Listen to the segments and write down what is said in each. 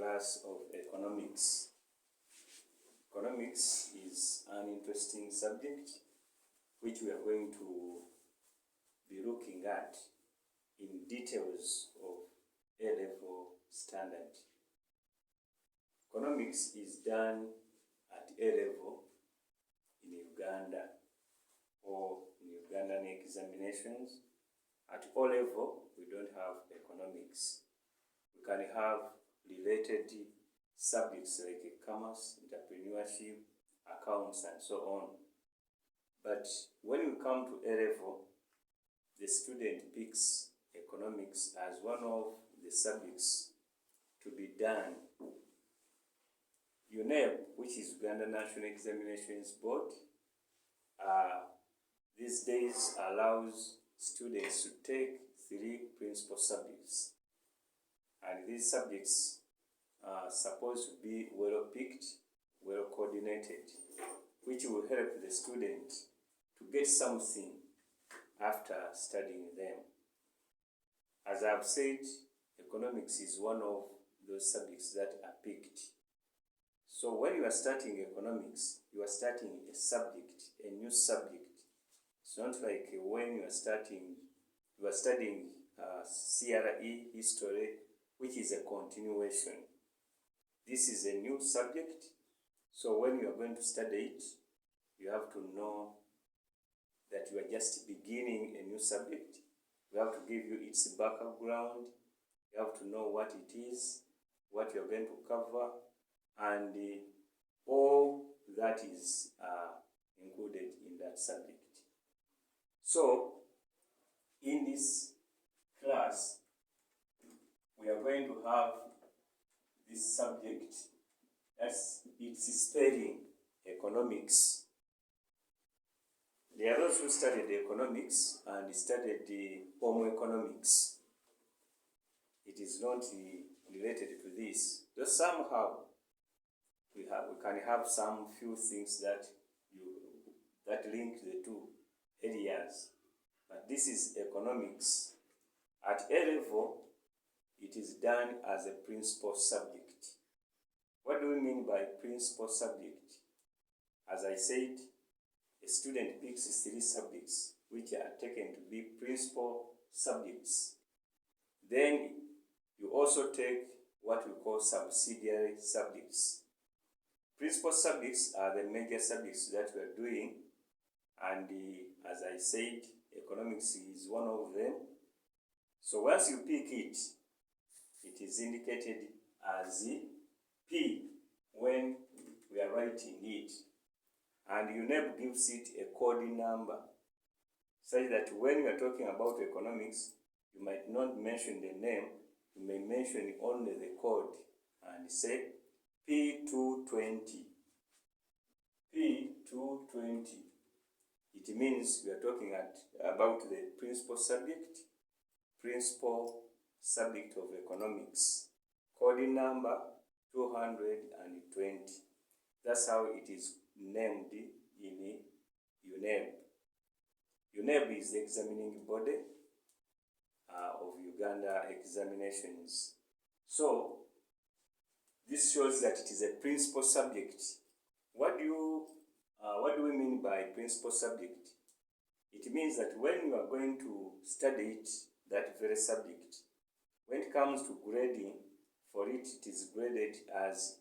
class of economics. Economics is an interesting subject which we are going to be looking at in details of A-level standard. Economics is done at A-level in Uganda or in Ugandan examinations. At O-level, we don't have economics. We can have related subjects like commerce, entrepreneurship, accounts, and so on. But when we come to A-level, the student picks economics as one of the subjects to be done. UNEB, which is Uganda National Examinations Board, these days allows students to take 3 principal subjects. And these subjects are supposed to be well picked, well coordinated, which will help the student to get something after studying them. As I've said, economics is one of those subjects that are picked. So when you are starting economics, you are starting a subject, a new subject. It's not like when you are studying CRE, history, which is a continuation. This is a new subject, so when you are going to study it, you have to know that you are just beginning a new subject. We have to give you its background. You have to know what it is, what you are going to cover, and all that is included in that subject. So, in this class, we are going to have this subject as its spelling, economics. There are those who studied economics and studied the home economics. It is not related to this. Though somehow we can have some few things that link the two areas. But this is economics. At A-level, it is done as a principal subject. What do we mean by principal subject? As I said, a student picks 3 subjects which are taken to be principal subjects. Then you also take what we call subsidiary subjects. Principal subjects are the major subjects that we are doing, and as I said, economics is one of them. So once you pick it, it is indicated as P when we are writing it. And UNEB gives it a code number, such that when you are talking about economics, you might not mention the name, you may mention only the code and say P220. P220. It means we are talking about the principal subject of economics. Code number 220. That's how it is named in UNEB. UNEB is the examining body of Uganda examinations. So this shows that it is a principal subject. What do we mean by principal subject? It means that when you are going to study it, that very subject, when it comes to grading, for it is graded as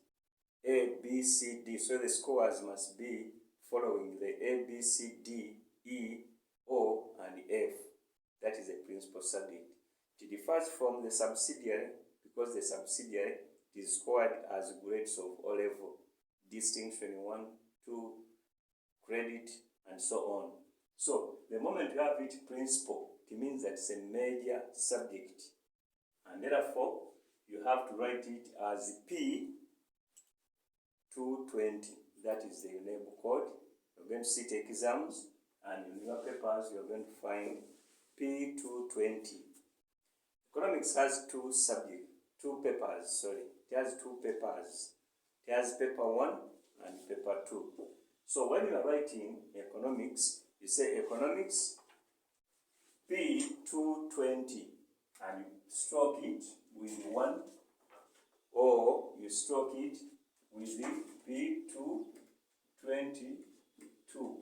A, B, C, D. So the scores must be following the A, B, C, D, E, O, and F. That is a principal subject. It differs from the subsidiary because the subsidiary is scored as grades of O-level, distinction 1, 2, credit, and so on. So the moment you have it principal, it means that it's a major subject. And therefore, you have to write it as P220. That is the UNEB code. You're going to sit exams, and in your papers, you're going to find P220. Economics has 2 papers. It has 2 papers. It has paper 1 and paper 2. So when you are writing economics, you say economics P220, and you stroke it with 1, or stroke it with the P222,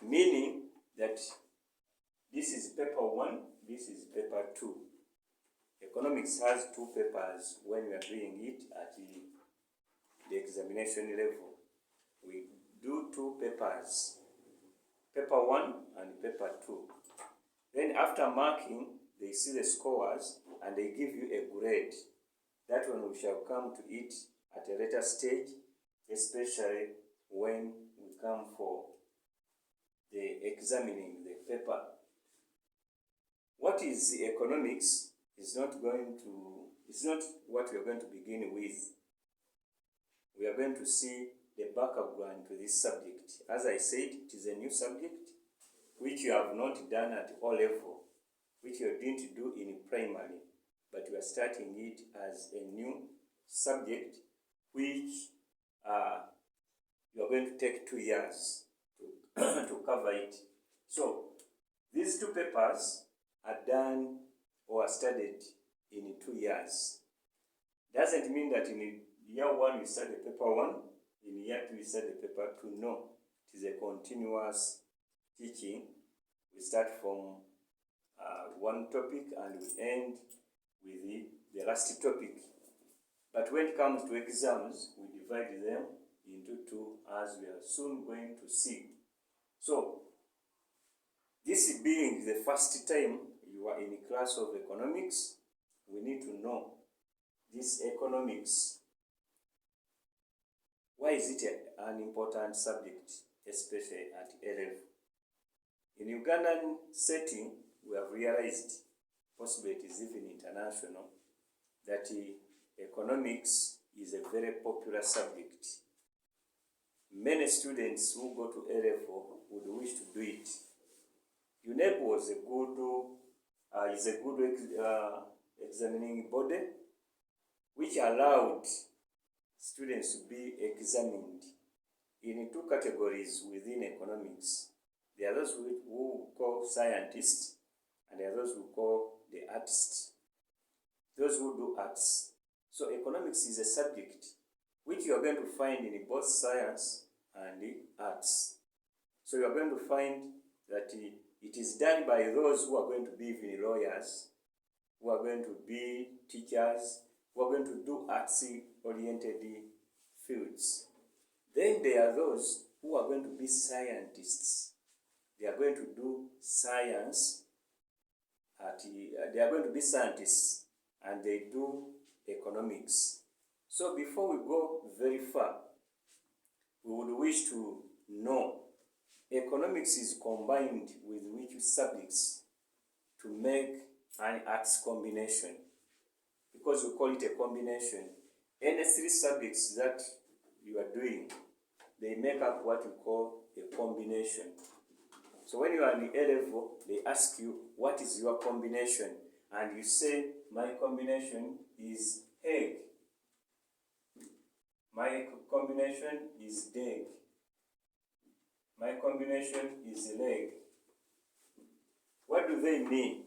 meaning that this is paper 1, this is paper 2. Economics has 2 papers when we are doing it at the examination level. We do 2 papers, paper 1 and paper 2. Then after marking, they see the scores and they give you a grade. That one we shall come to it at a later stage, especially when we come for the examining the paper. What is the economics is not what we are going to begin with. We are going to see the background to this subject. As I said, it is a new subject which you have not done at O level, which you didn't do in primary, but you are starting it as a new subject which you are going to take 2 years to cover it. So these 2 papers are done or are studied in 2 years. Doesn't mean that in year 1 you study paper 1, in year 2 you study paper 2. No, it is a continuous teaching. We start from one topic and we end with the last topic. But when it comes to exams, we divide them into 2, as we are soon going to see. So, this being the first time you are in a class of economics, we need to know this economics. Why is it an important subject, especially at A level? In Ugandan setting, we have realized, possibly it is even international, that economics is a very popular subject. Many students who go to A level would wish to do it. UNEP was is a good examining body which allowed students to be examined in 2 categories within economics. There are those who call scientists, and there are those who call the artists, those who do arts. So economics is a subject which you are going to find in both science and the arts. So you are going to find that it is done by those who are going to be even lawyers, who are going to be teachers, who are going to do arts-oriented fields. Then there are those who are going to be scientists. They are going to do science. They are going to be scientists, and they do economics. So before we go very far, we would wish to know economics is combined with which subjects to make an arts combination, because we call it a combination. Any 3 subjects that you are doing, they make up what we call a combination. So when you are in A level, they ask you, what is your combination? And you say, my combination is egg. My combination is egg. My combination is leg. What do they mean?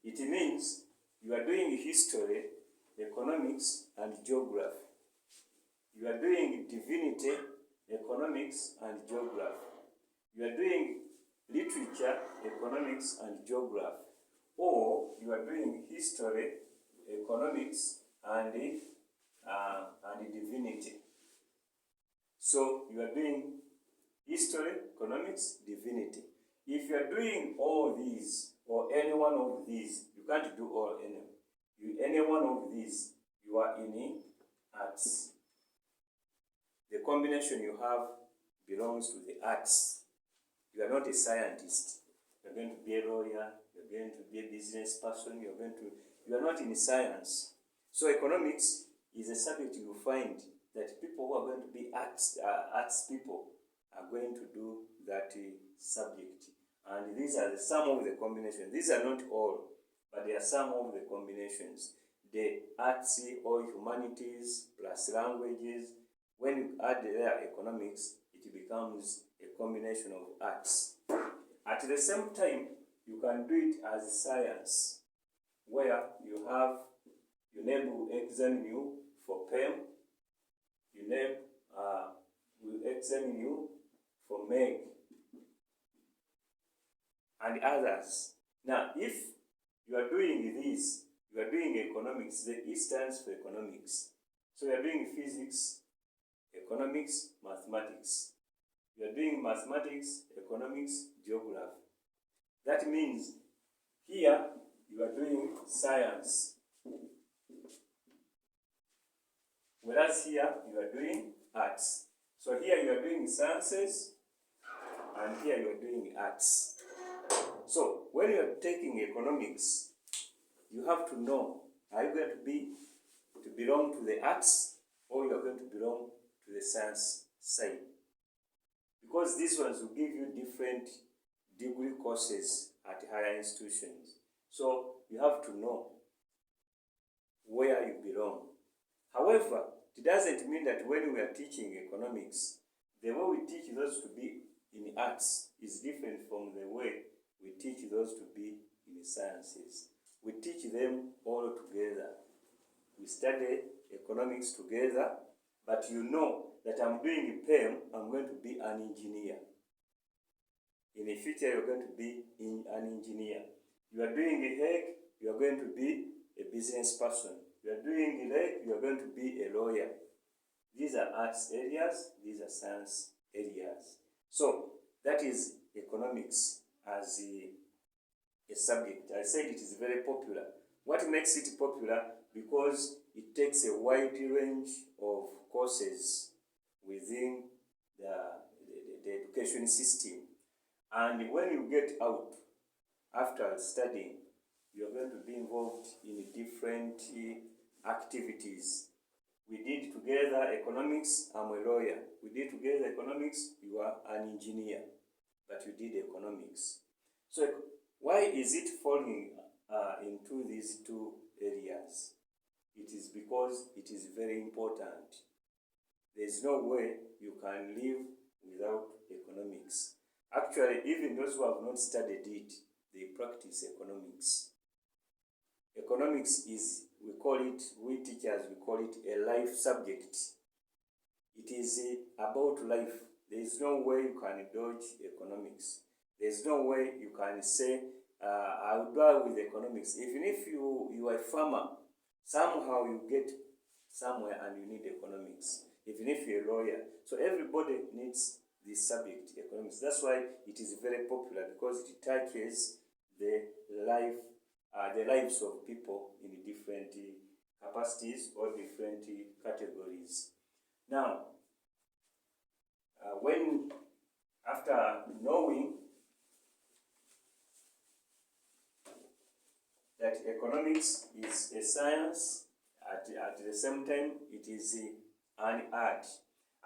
It means you are doing history, economics, and geography. You are doing divinity, economics, and geography. You are doing literature, economics, and geography. Or you are doing history, economics, and divinity. So you are doing history, economics, divinity. If you are doing all these, or any one of these, you can't do all any one of these, you are in arts. The combination you have belongs to the arts. You are not a scientist. You are going to be a lawyer, you are going to be a business person, you are not in science. So economics is a subject you find that people who are going to be arts people are going to do that subject. And these are some of the combinations. These are not all, but they are some of the combinations. The arts or humanities plus languages, when you add their economics, it becomes a combination of arts. At the same time, you can do it as science, where UNEP will examine you for PEM. UNEP will examine you for MEG and others. Now, if you are doing this, you are doing economics, the E stands for economics. So you are doing physics, economics, mathematics. You are doing mathematics, economics, geography. That means here you are doing science, whereas here you are doing arts. So here you are doing sciences, and here you are doing arts. So when you are taking economics, you have to know, are you going to belong to the arts, or you are going to belong to the science side? Because these ones will give you different degree courses at higher institutions. So you have to know where you belong. However, it doesn't mean that when we are teaching economics, the way we teach those to be in arts is different from the way we teach those to be in sciences. We teach them all together. We study economics together, but you know that I'm doing PEM, I'm going to be an engineer. In the future, you're going to be an engineer. You are doing a HEG, you are going to be a business person. You are doing a HEG, you are going to be a lawyer. These are arts areas, these are science areas. So that is economics as a subject. I said it is very popular. What makes it popular? Because it takes a wide range of courses within the education system. And when you get out after studying, you are going to be involved in different activities. We did together economics, I'm a lawyer. We did together economics, you are an engineer, but you did economics. So why is it falling into these two areas? It is because it is very important. There is no way you can live without economics. Actually, even those who have not studied it, they practice economics. Economics is, we teachers, we call it a life subject. It is about life. There is no way you can dodge economics. There is no way you can say, I will die with economics. Even if you are a farmer, somehow you get somewhere and you need economics. Even if you're a lawyer. So everybody needs this subject, economics. That's why it is very popular, because it touches the lives of people in different capacities or different categories. Now, after knowing that economics is a science, at the same time it is an art,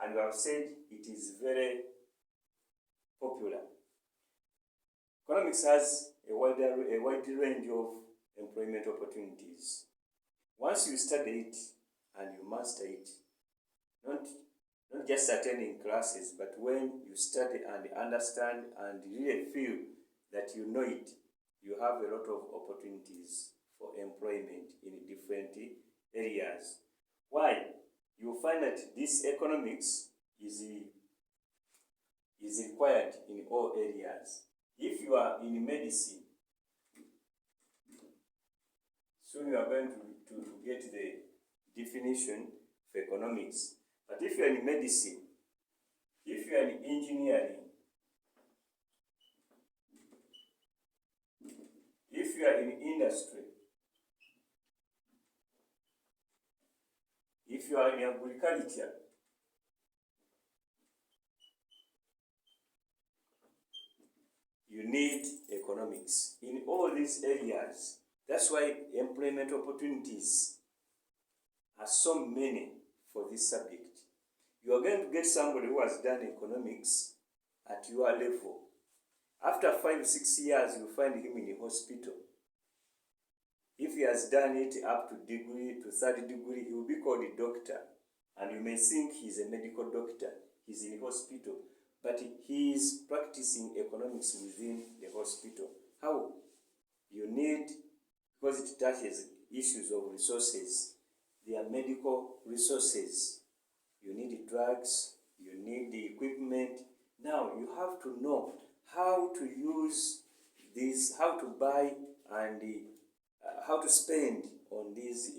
and we have said it is very popular. Economics has a wide range of employment opportunities. Once you study it and you master it, not just attending classes, but when you study and understand and really feel that you know it, you have a lot of opportunities for employment in different areas. Why? You find that this economics is required in all areas. If you are in medicine, soon you are going to get the definition of economics. But if you are in medicine, if you are in engineering, if you are in industry, if you are in agriculture, you need economics in all these areas. That's why employment opportunities are so many for this subject. You are going to get somebody who has done economics at your level. After 5-6 years, you find him in a hospital. If he has done it up to third degree, he will be called a doctor. And you may think he's a medical doctor. He's in a hospital. But he is practicing economics within the hospital. How? You need, because it touches issues of resources. their medical resources. You need drugs, you need the equipment. Now you have to know how to use this, how to buy and how to spend on these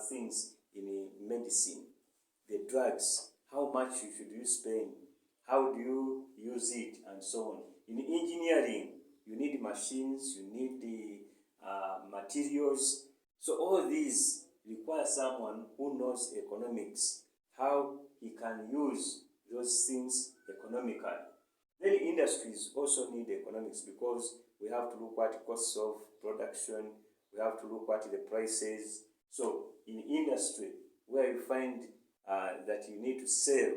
things in medicine, the drugs, how much should you spend, how do you use it, and so on. In engineering, you need machines, you need the materials. So all these require someone who knows economics, how he can use those things economically. Then industries also need economics because we have to look at costs of production, we have to look at the prices. So in industry, where you find that you need to sell,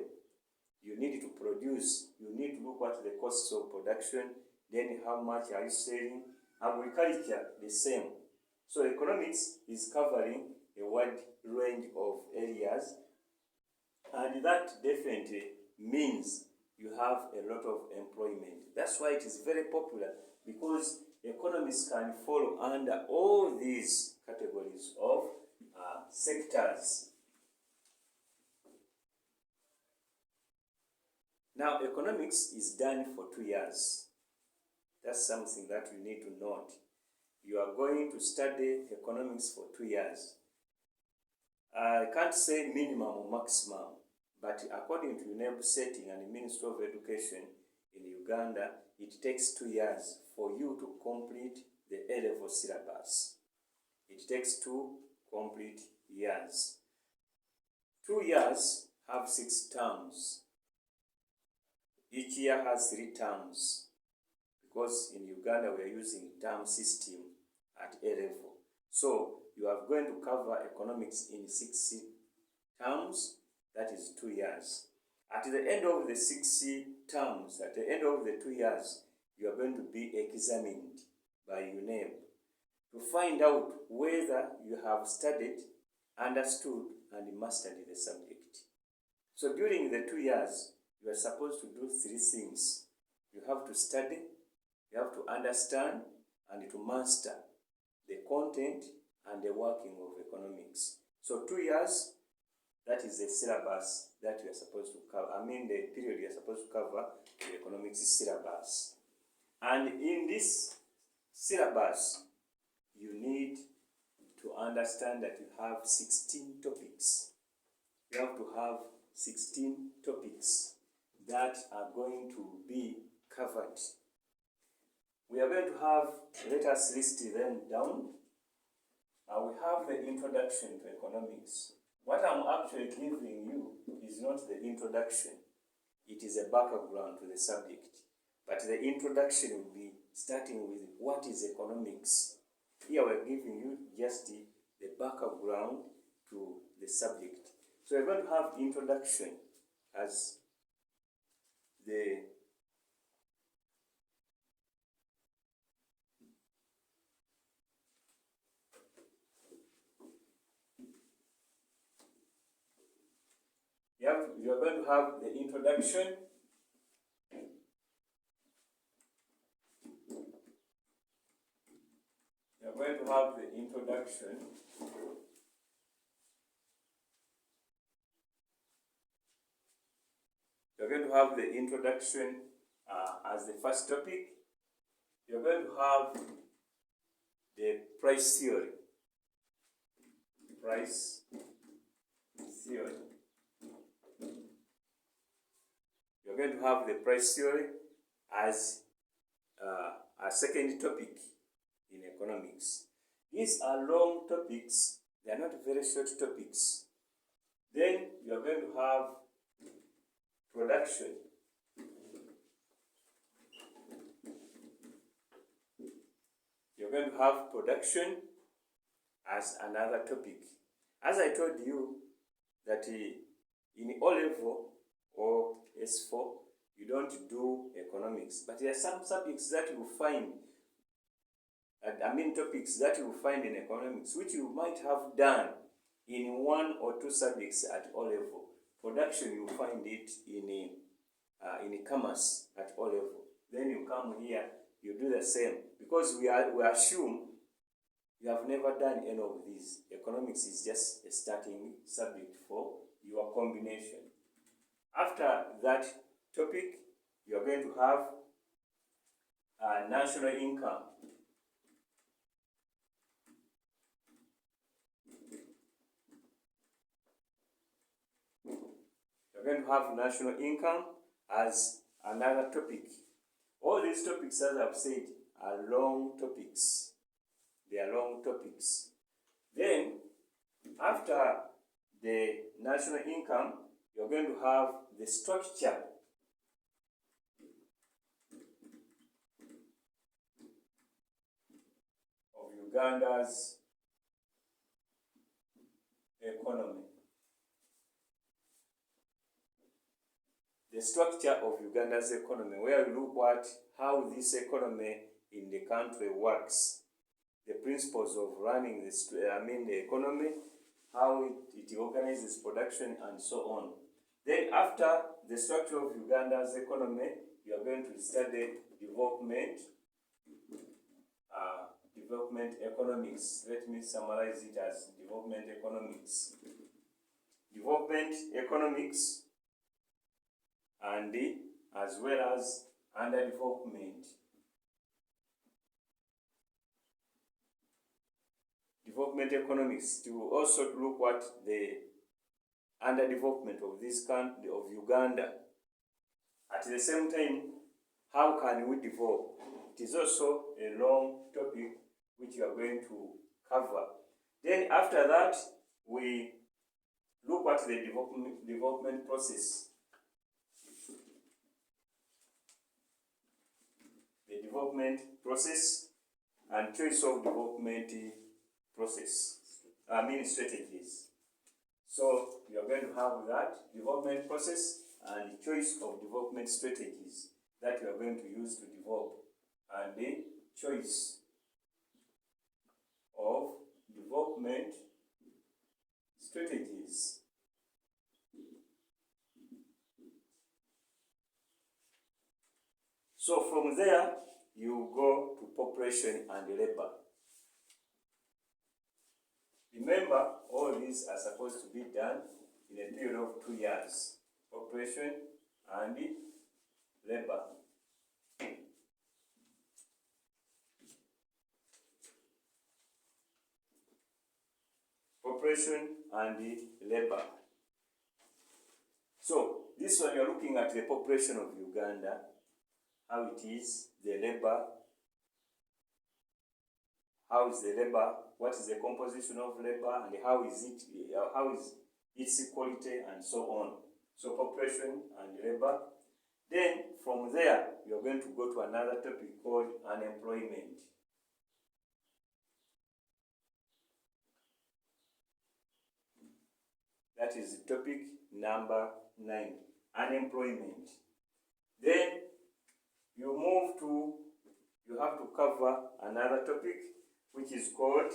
you need to produce, you need to look at the costs of production, then how much are you selling. Agriculture, the same. So economics is covering a wide range of areas, and that definitely means you have a lot of employment. That's why it is very popular, because economists can fall under all these categories of sectors. Now, economics is done for 2 years. That's something that you need to note. You are going to study economics for 2 years. I can't say minimum or maximum, but according to UNEB setting and the Ministry of Education in Uganda, it takes 2 years for you to complete the A-level syllabus. It takes 2 complete years. 2 years have 6 terms. Each year has 3 terms, because in Uganda we are using term system at A-level. So you are going to cover economics in 6 terms, that is 2 years. At the end of the 6 terms, at the end of the 2 years, you are going to be examined by UNEB to find out whether you have studied, understood, and mastered the subject. So during the 2 years, you are supposed to do 3 things. You have to study, you have to understand, and to master the content and the working of economics. So 2 years, that is the syllabus that you are supposed to cover. I mean the period you are supposed to cover the economics syllabus. And in this syllabus, you need to understand that you have 16 topics. You have to have 16 topics that are going to be covered. We are going to have, let us list them down. We have the introduction to economics. What I'm actually giving you is not the introduction. It is a background to the subject. But the introduction will be starting with what is economics. Here we're giving you just the background to the subject. So we're going to have introduction as the you are going to have the introduction. You are going to have the introduction. You are going to have the introduction as the first topic. You are going to have the price theory. Price theory. You're going to have the price theory as a second topic in economics. These are long topics, they are not very short topics. Then you are going to have production. You're going to have production as another topic. As I told you that in O-level or S4, you don't do economics, but there are some subjects that you find, topics that you find in economics, which you might have done in 1 or 2 subjects at O-level. Production, you find it in commerce at O-level. Then you come here, you do the same, because we assume you have never done any of these. Economics is just a starting that topic, you are going to have national income. You're going to have national income as another topic. All these topics, as I've said, are long topics. They are long topics. Then, after the national income, you're going to have the structure of Uganda's economy. The structure of Uganda's economy, where we look at how this economy in the country works, the principles of running the economy, how it organizes production, and so on. Then after the structure of Uganda's economy, you are going to study development economics. Let me summarize it as development economics. Development economics and as well as underdevelopment. Development economics to also look at the underdevelopment of this country, of Uganda. At the same time, how can we develop? It is also a long topic which you are going to cover. Then after that, we look at the development process. The development process and choice of development process. Strategies. So you are going to have that development process and choice of development strategies that you are going to use to develop, and the choice of development strategies. So from there, you go to population and labor. Remember, all these are supposed to be done in a period of 2 years. Population and labor. Population and labor. So, this one you're looking at the population of Uganda, how it is, the labor, how is the labor, what is the composition of labor, and how is its quality, and so on. So population and labor. Then from there, you're going to go to another topic called unemployment. That is topic number 9, unemployment. Then you have to cover another topic which is called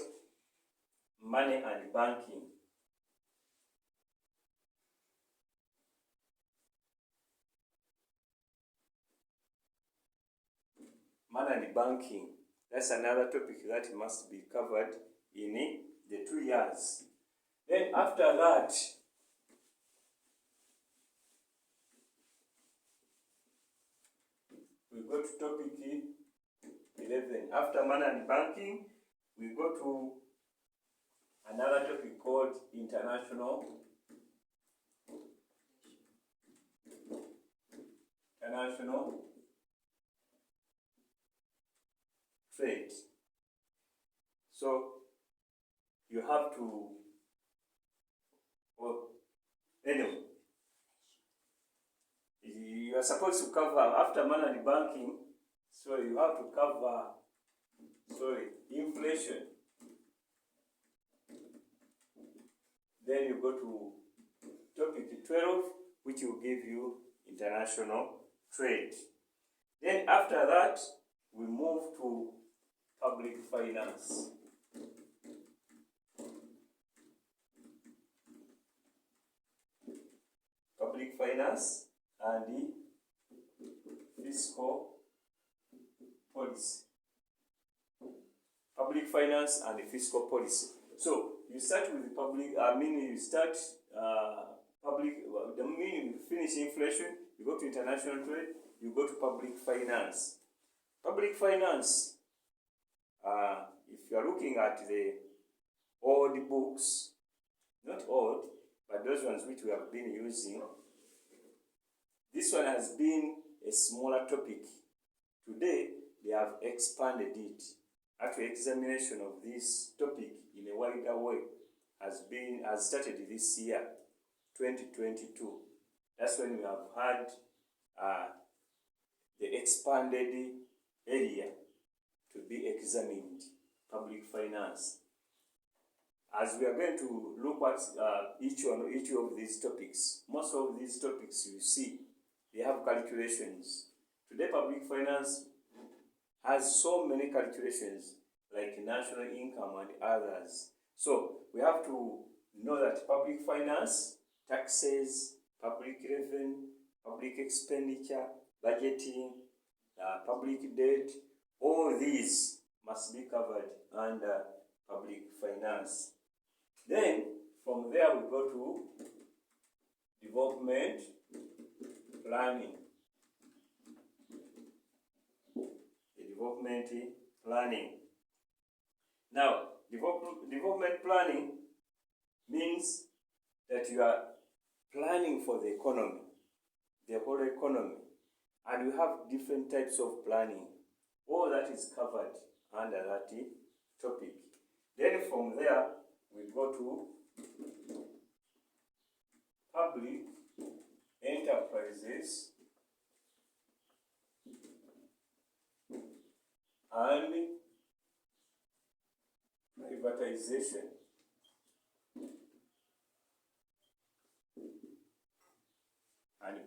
money and banking. Money and banking, that's another topic that must be covered in the 2 years. Then after that, we go to topic 11. After money and banking, we go to another topic called international trade. So you have to, anyway, you are supposed to cover after money and banking, so you have to cover, inflation. Then you go to topic 12, which will give you international trade. Then after that, we move to public finance. Public finance and the fiscal policy. Public finance and the fiscal policy. So you start with the public the meaning, finish inflation, you go to international trade, you go to public finance. Public finance, if you are looking at the old books, not old, but those ones which we have been using, this one has been a smaller topic. Today, they have expanded it. Actually, examination of this topic in a wider way has started this year, 2022. That's when we have had the expanded area to be examined, public finance. As we are going to look at each of these topics, most of these topics you see, they have calculations. Today, public finance has so many calculations, like national income and others. So we have to know that public finance, taxes, public revenue, public expenditure, budgeting, public debt, all these must be covered under public finance. Then from there we go to development planning. Development planning. Now, development planning means that you are planning for the economy, the whole economy, and you have different types of planning. All that is covered under that topic. Then from there, we go to public enterprises and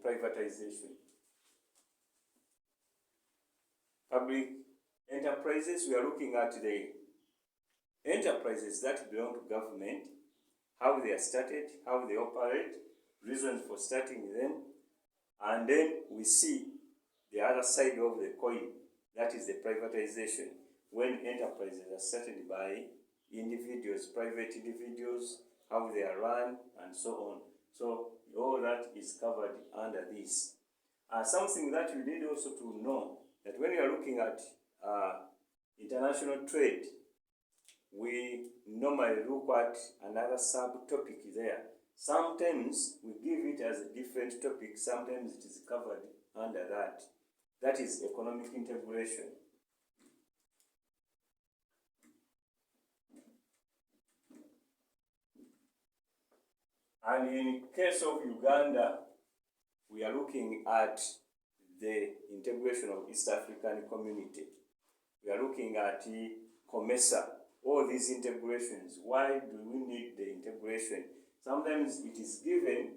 privatization. Public enterprises, we are looking at the enterprises that belong to government, how they are started, how they operate, reasons for starting them, and then we see the other side of the coin, that is the privatization, when enterprises are started by individuals, private individuals, how they are run, and so on. So all that is covered under this. Something that you need also to know, that when you are looking at international trade, we normally look at another subtopic there. Sometimes we give it as a different topic, sometimes it is covered under that. That is economic integration. And in case of Uganda, we are looking at the integration of East African community. We are looking at COMESA, all these integrations. Why do we need the integration? Sometimes it is given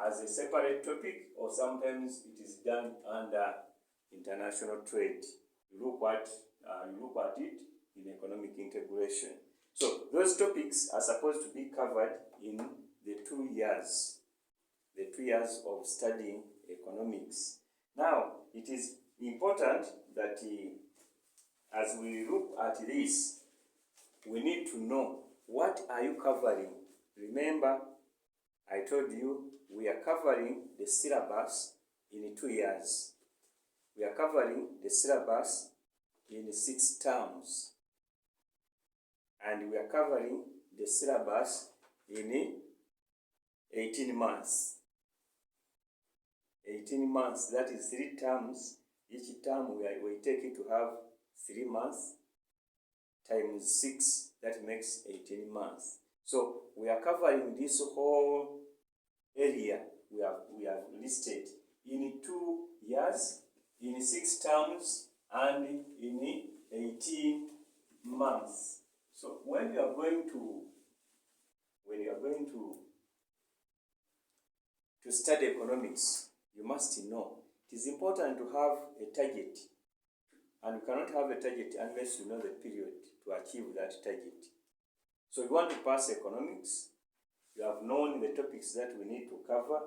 as a separate topic, or sometimes it is done under international trade. You look at it in economic integration. So those topics are supposed to be covered in the 2 years, of studying economics. Now, it is important that as we look at this, we need to know what are you covering. Remember, I told you we are covering the syllabus in 2 years. We are covering the syllabus in 6 terms. And we are covering the syllabus in 18 months. 18 months, that is 3 terms. Each term we take it to have 3 months times 6, that makes 18 months. So we are covering this whole area we have listed in 2 years, in 6 terms, and in 18 months. So when you are going to study economics, you must know it is important to have a target, and you cannot have a target unless you know the period to achieve that target. So you want to pass economics, you have known the topics that we need to cover,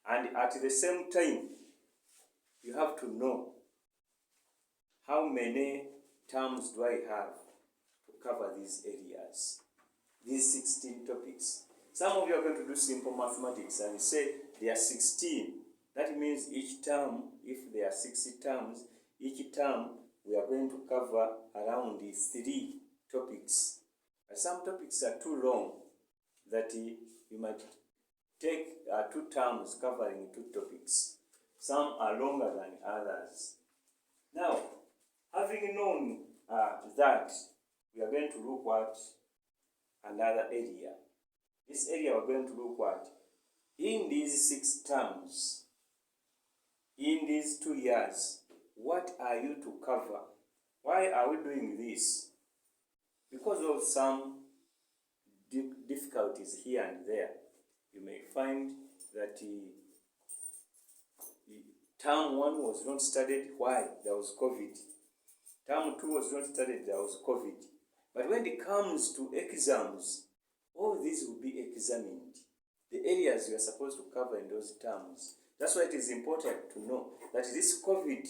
and at the same time, you have to know how many terms do I have to cover these areas, these 16 topics. Some of you are going to do simple mathematics and say there are 16. That means each term, if there are 60 terms, each term we are going to cover around 3 topics. But some topics are too long that you might take 2 terms covering 2 topics. Some are longer than others. Now, having known that, we are going to look at another area. This area we're going to look at, in these 6 terms, in these 2 years, what are you to cover? Why are we doing this? Because of some difficulties here and there. You may find that term 1 was not studied. Why? There was COVID. Term 2 was not studied. There was COVID. But when it comes to exams, all these will be examined. The areas you are supposed to cover in those terms. That's why it is important to know that this COVID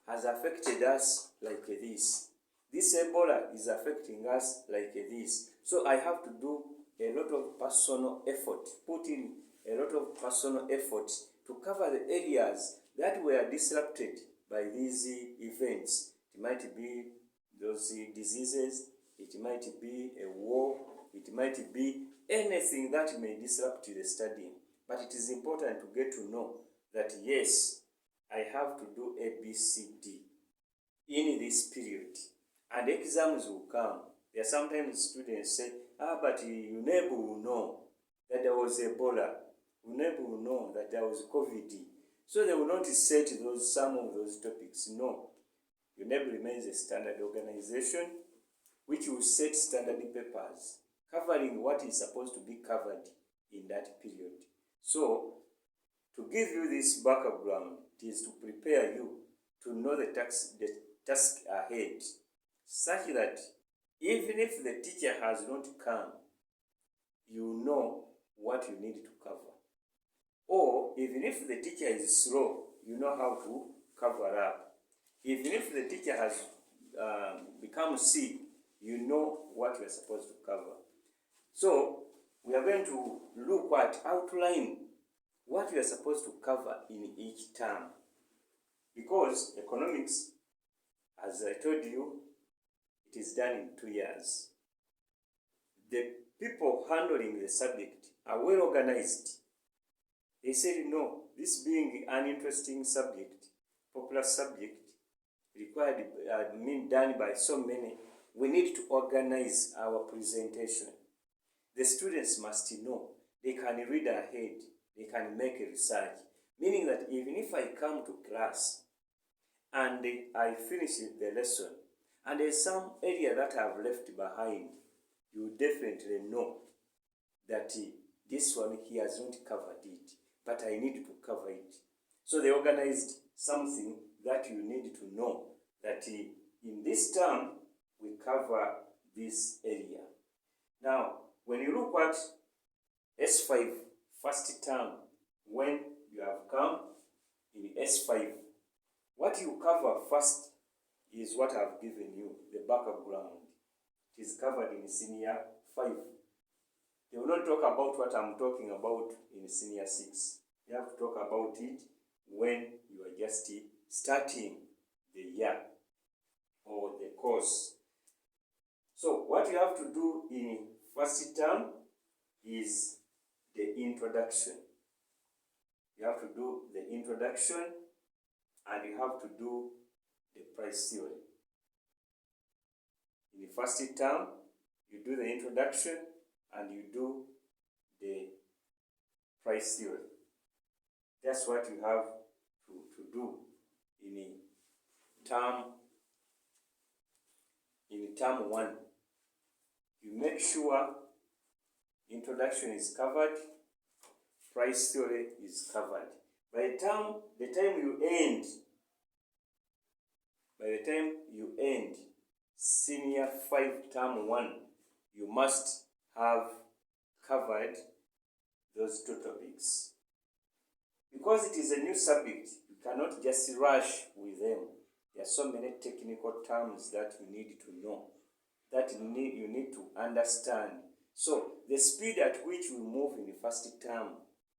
has affected us like this. This Ebola is affecting us like this. So I have to do a lot of personal effort, put in a lot of personal effort to cover the areas that were disrupted by these events. It might be those diseases, it might be a war, it might be anything that may disrupt the studying. But it is important to get to know that yes, I have to do A, B, C, D in this period. And exams will come. There are sometimes students say, but you never will know that there was Ebola. You never will know that there was COVID. So they will not set some of those topics. No. UNEB remains a standard organization which will set standard papers covering what is supposed to be covered in that period. So, to give you this background, it is to prepare you to know the task ahead, such that even if the teacher has not come, you know what you need to cover. Or even if the teacher is slow, you know how to cover up. Even if the teacher has become sick, you know what you are supposed to cover. So, we are going to look at outline what we are supposed to cover in each term. Because economics, as I told you, it is done in 2 years. The people handling the subject are well organized. They said, no, this being an interesting subject, popular subject, required, done by so many, we need to organize our presentation. The students must know they can read ahead, they can make a research, meaning that even if I come to class and I finish the lesson and there's some area that I've left behind, you definitely know that this one he has not covered it, but I need to cover it. So they organized something that you need to know, that in this term we cover this area. Now, when you look at S5 first term, when you have come in S5, what you cover first is what I've given you, the background. It is covered in Senior 5. They will not talk about what I'm talking about in Senior 6. You have to talk about it when you are just starting the year or the course. So what you have to do in first term is the introduction. You have to do the introduction and you have to do the price theory. In the first term, you do the introduction and you do the price theory. That's what you have to do in term 1. You make sure introduction is covered, price theory is covered. By the time you end Senior 5 term 1, you must have covered those 2 topics. Because it is a new subject, you cannot just rush with them. There are so many technical terms that you need to know, that you need to understand. So the speed at which we move in the first term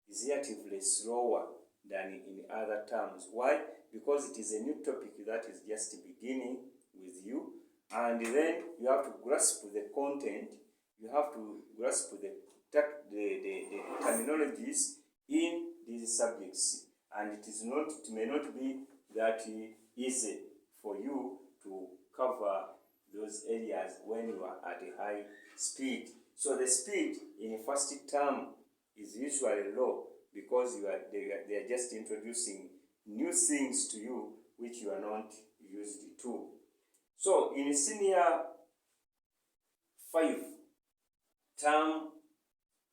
is relatively slower than in other terms. Why? Because it is a new topic that is just beginning with you, and then you have to grasp the content, you have to grasp the terminologies in these subjects, and it may not be that easy for you to cover those areas when you are at a high speed. So the speed in the first term is usually low because they are just introducing new things to you which you are not used to. So in senior 5, term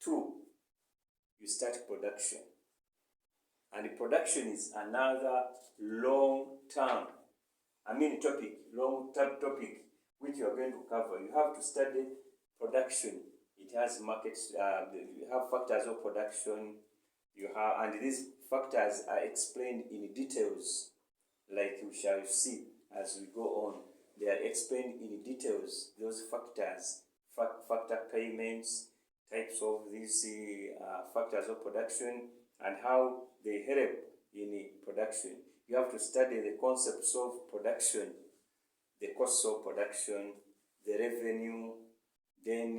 2, you start production. And production is another long-term, long-term topic which you are going to cover. You have to study production. It has markets, you have factors of production, and these factors are explained in details, like we shall see as we go on. They are explained in details, those factors, factor payments, types of these factors of production, and how they help in production. You have to study the concepts of production, the costs of production, the revenue, then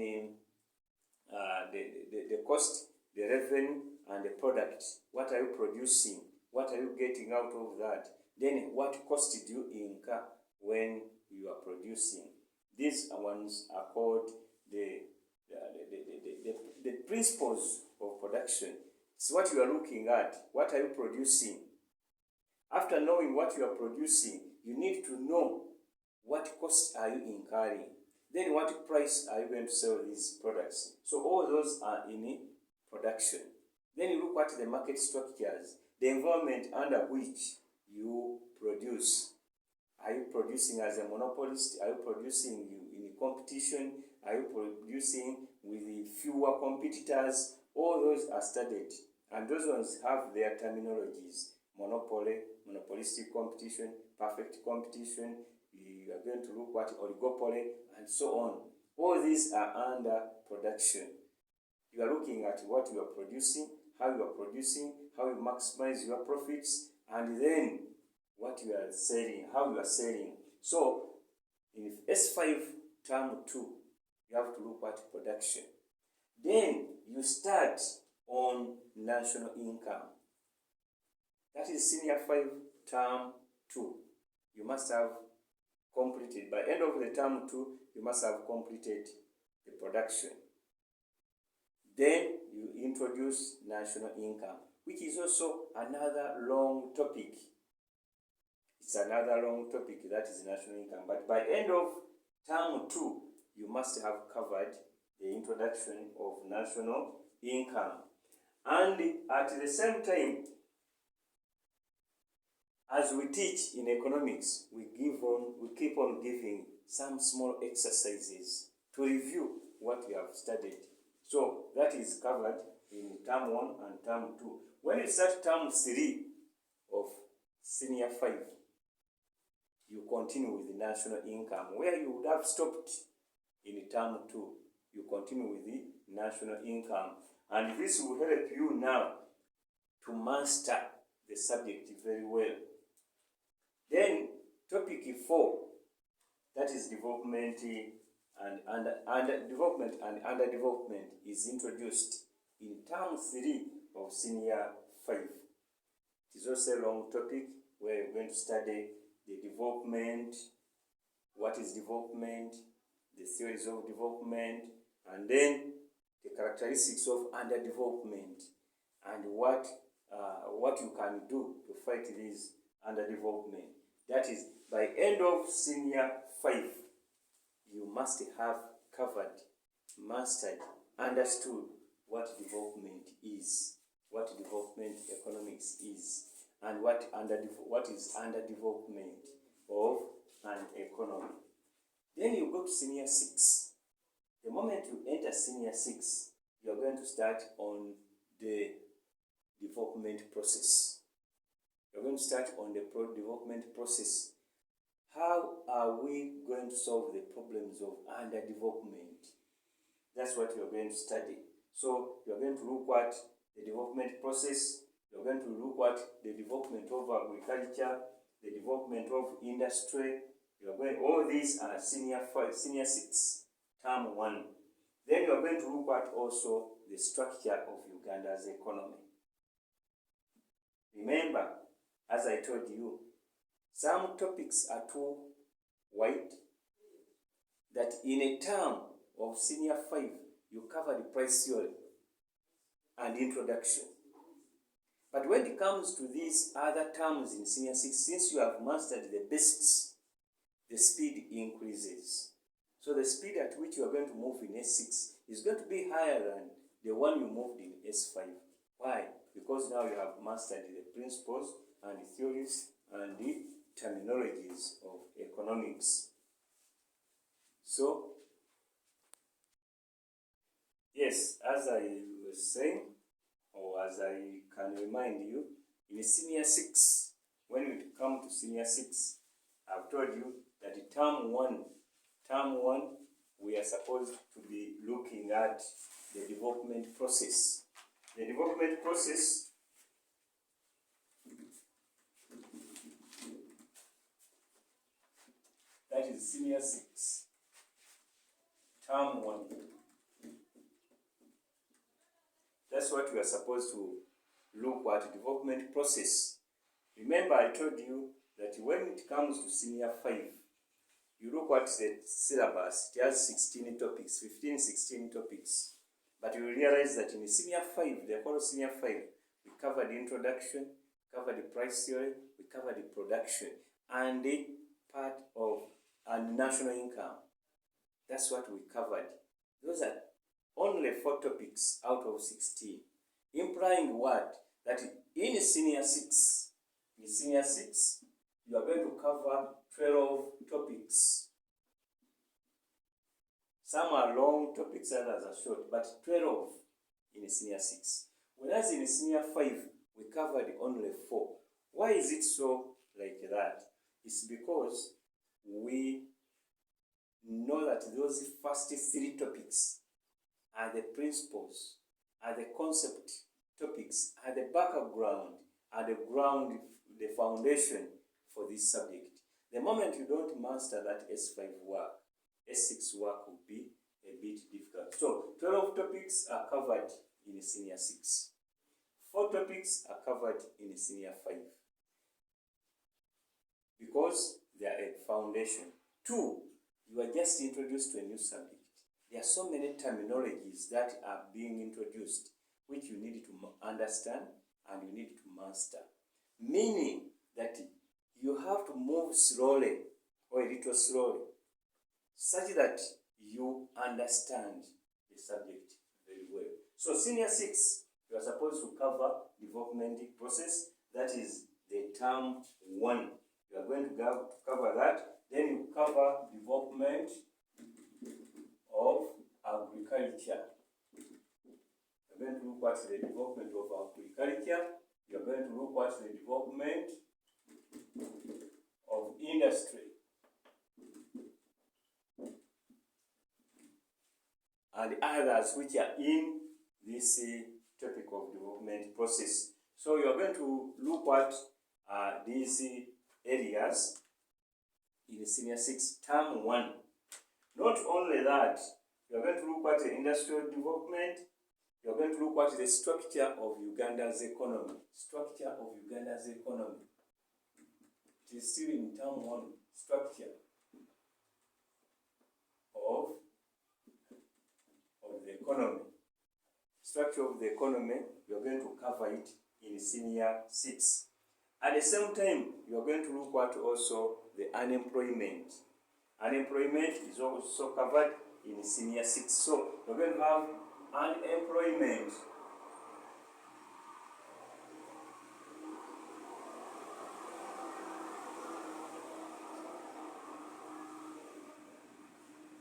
the cost, the revenue, and the product. What are you producing? What are you getting out of that? Then what cost did you incur when you are producing? These ones are called the principles of production. It's what you are looking at. What are you producing? After knowing what you are producing, you need to know what costs are you incurring. Then what price are you going to sell these products? So all those are in production. Then you look at the market structures, the environment under which you produce. Are you producing as a monopolist? Are you producing in competition? Are you producing with fewer competitors? All those are studied, and those ones have their terminologies: monopoly, monopolistic competition, perfect competition. You are going to look at oligopoly, and so on. All these are under production. You are looking at what you are producing, how you maximize your profits, and then what you are selling, how you are selling. So in S5 term 2, you have to look at production. Then you start on national income. That is senior 5 term 2. You must have completed, by end of the term 2, you must have completed the production. Then you introduce national income, which is also another long topic. It's another long topic, that is national income. But by end of term 2, you must have covered the introduction of national income. And at the same time, as we teach in economics, we keep on giving some small exercises to review what we have studied. So that is covered in term 1 and term 2. When you start term 3 of senior 5, you continue with the national income. Where you would have stopped in term 2, you continue with the national income. And this will help you now to master the subject very well. Then topic 4, that is development and underdevelopment is introduced in term 3 of senior 5. It is also a long topic where we're going to study the development, what is development, the theories of development, and then the characteristics of underdevelopment, and what you can do to fight this underdevelopment. That is, by end of senior 5, you must have covered, mastered, understood what development is, what development economics is, and what is underdevelopment of an economy. Then you go to senior 6. The moment you enter senior 6, you are going to start on the development process. You're going to start on the development process. How are we going to solve the problems of underdevelopment? That's what you're going to study. So you're going to look at the development process, you're going to look at the development of agriculture, the development of industry. You're going, all these are senior 6, term 1. Then you're going to look at also the structure of Uganda's economy. Remember, as I told you, some topics are too wide that in a term of senior 5, you cover the price theory and introduction. But when it comes to these other terms in senior 6, since you have mastered the basics, the speed increases. So the speed at which you are going to move in S6 is going to be higher than the one you moved in S5. Why? Because now you have mastered the principles and the theories and the terminologies of economics. So, yes, as I was saying, or as I can remind you, in senior 6, when we come to senior 6, I've told you that in term 1, we are supposed to be looking at the development process. The development process that is senior 6, term 1. That's what we are supposed to look at, development process. Remember, I told you that when it comes to senior 5, you look at the syllabus, it has 16 topics, 15, 16 topics. But you realize that in the senior 5, the whole senior 5, we cover the introduction, cover the price theory, we cover the production, and the part of national income. That's what we covered. Those are only 4 topics out of 16. Implying what? That in senior 6, you are going to cover 12 topics. Some are long topics, others are short, but 12 in senior 6. Whereas in senior 5, we covered only 4. Why is it so like that? It's because we know that those first 3 topics are the principles, are the concept topics, are the background, are the foundation for this subject. The moment you don't master that S5 work, S6 work will be a bit difficult. So 12 topics are covered in senior 6. 4 topics are covered in senior 5. Because they are a foundation. 2, you are just introduced to a new subject. There are so many terminologies that are being introduced which you need to understand and you need to master. Meaning that you have to move slowly or a little slowly such that you understand the subject very well. So senior 6, you are supposed to cover development process, that is the term 1. You are going to cover that. Then you cover development of agriculture. You are going to look at the development of agriculture. You are going to look at the development of industry. And others which are in this topic of development process. So you are going to look at these areas in senior 6, term 1. Not only that, you are going to look at the industrial development. You are going to look at the structure of Uganda's economy. Structure of Uganda's economy. It is still in term 1, structure of the economy. Structure of the economy, you are going to cover it in senior 6. At the same time, you are going to look at also the unemployment. Unemployment is also covered in senior 6. So you are going to have unemployment.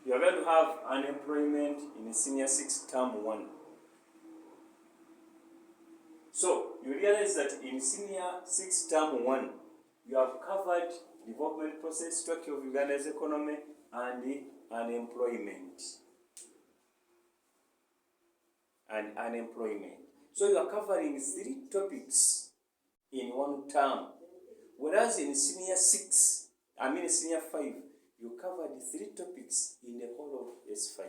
You are going to have unemployment in senior 6, term 1. So you realize that in senior 6, term 1, you have covered development process, structure of Uganda's economy, and the unemployment. and unemployment. So you are covering 3 topics in one term. Whereas in senior 5, you covered 3 topics in the whole of S5.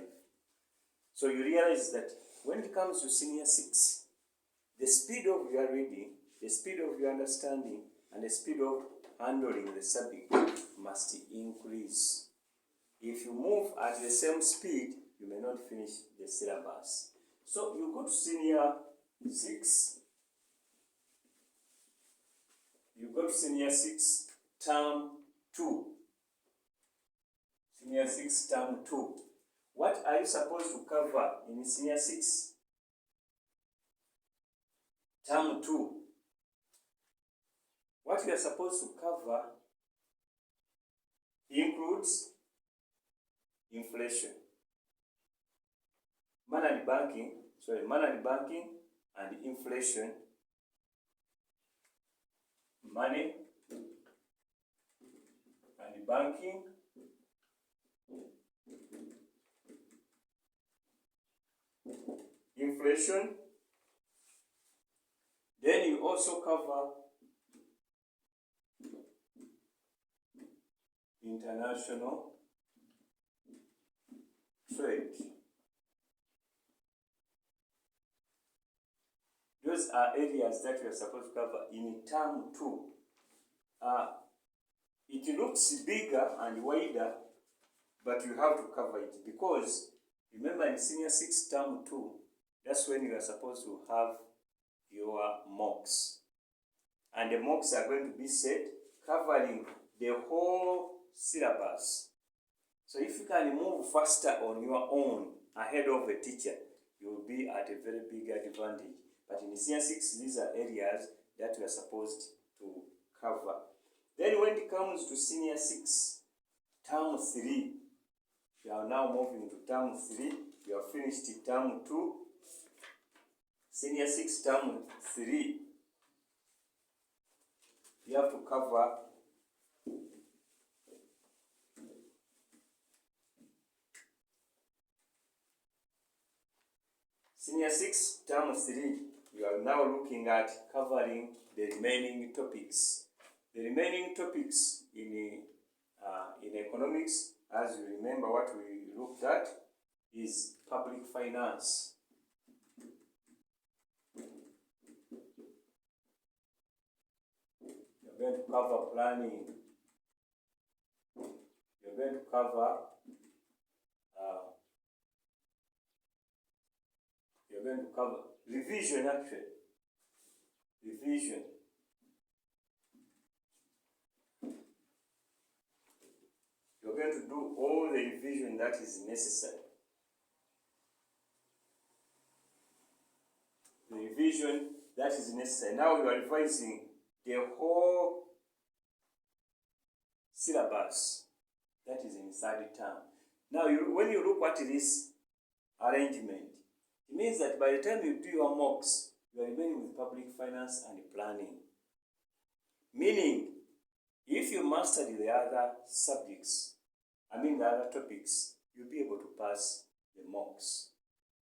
So you realize that when it comes to senior 6, the speed of your reading, the speed of your understanding, and the speed of handling the subject must increase. If you move at the same speed, you may not finish the syllabus. So you go to senior 6. You go to senior 6, term 2. Senior 6, term 2. What are you supposed to cover in senior 6, term 2? What you are supposed to cover includes inflation, money banking and inflation, money and banking, inflation. Then you also cover international trade. Those are areas that you are supposed to cover in term 2. It looks bigger and wider, but you have to cover it because remember in senior 6, term 2, that's when you are supposed to have your mocks. And the mocks are going to be set covering the whole syllabus. So if you can move faster on your own ahead of the teacher, you will be at a very big advantage. But in senior 6, these are areas that you are supposed to cover. Then when it comes to senior 6, term 3, you are now moving to term 3. You have finished term 2. Senior 6, term 3. You have to cover senior 6, term 3. You are now looking at covering the remaining topics. The remaining topics in economics, as you remember what we looked at, is public finance. You're going to cover planning. You're going to cover revision actually. Revision. You're going to do all the revision that is necessary. The revision that is necessary. Now you are revising the whole syllabus that is in 3rd term. Now when you look at this arrangement, it means that by the time you do your mocks, you are remaining with public finance and planning. Meaning, if you master the other subjects, the other topics, you'll be able to pass the mocks.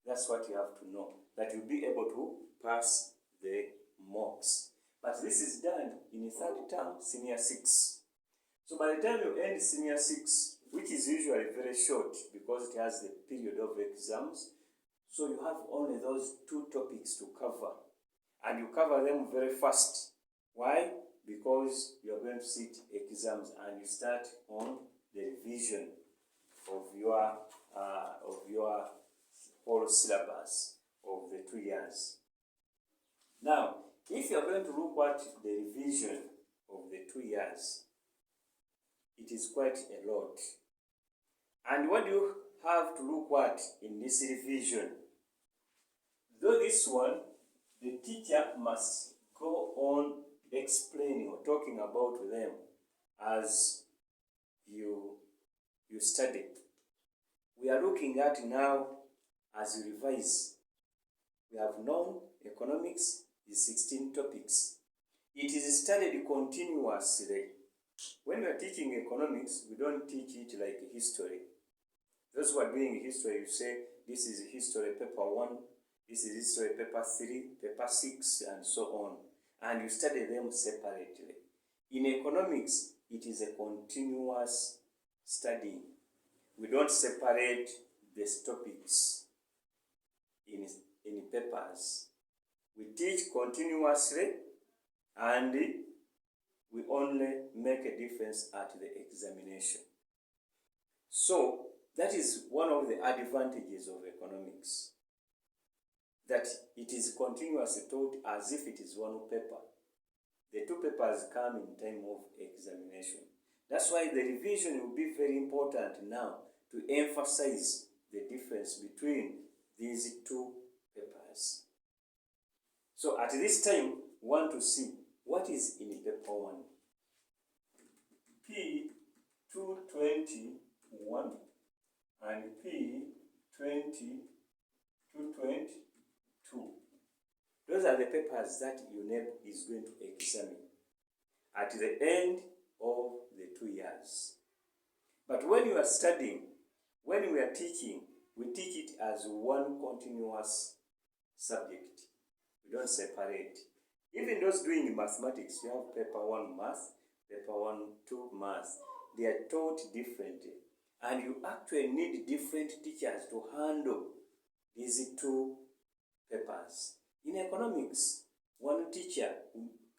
That's what you have to know, that you'll be able to pass the mocks. But this is done in 3rd term, senior 6. So by the time you end senior 6, which is usually very short because it has the period of exams, so you have only those 2 topics to cover. And you cover them very fast. Why? Because you are going to sit exams and you start on the revision of your whole syllabus of the 2 years. Now, if you are going to look at the revision of the 2 years, it is quite a lot. And what do you have to look at in this revision? Though this one, the teacher must go on explaining or talking about them as you study. We are looking at now as you revise. We have known economics is 16 topics. It is studied continuously. When we are teaching economics, we don't teach it like history. Those who are doing history, you say, this is history paper 1, This is history paper 3, paper 6, and so on. And you study them separately. In economics, it is a continuous study. We don't separate these topics in papers. We teach continuously, and we only make a difference at the examination. So that is one of the advantages of economics, that it is continuously taught as if it is one paper. The two papers come in time of examination. That's why the revision will be very important now to emphasize the difference between these two papers. So at this time, we want to see what is in paper 1. P221 and P222. Those are the papers that UNEP is going to examine at the end of the 2 years. But when you are studying, when we are teaching, we teach it as one continuous subject. We don't separate. Even those doing mathematics, you have paper 1 math, paper 1, 2 math. They are taught differently. And you actually need different teachers to handle these two papers. In economics, one teacher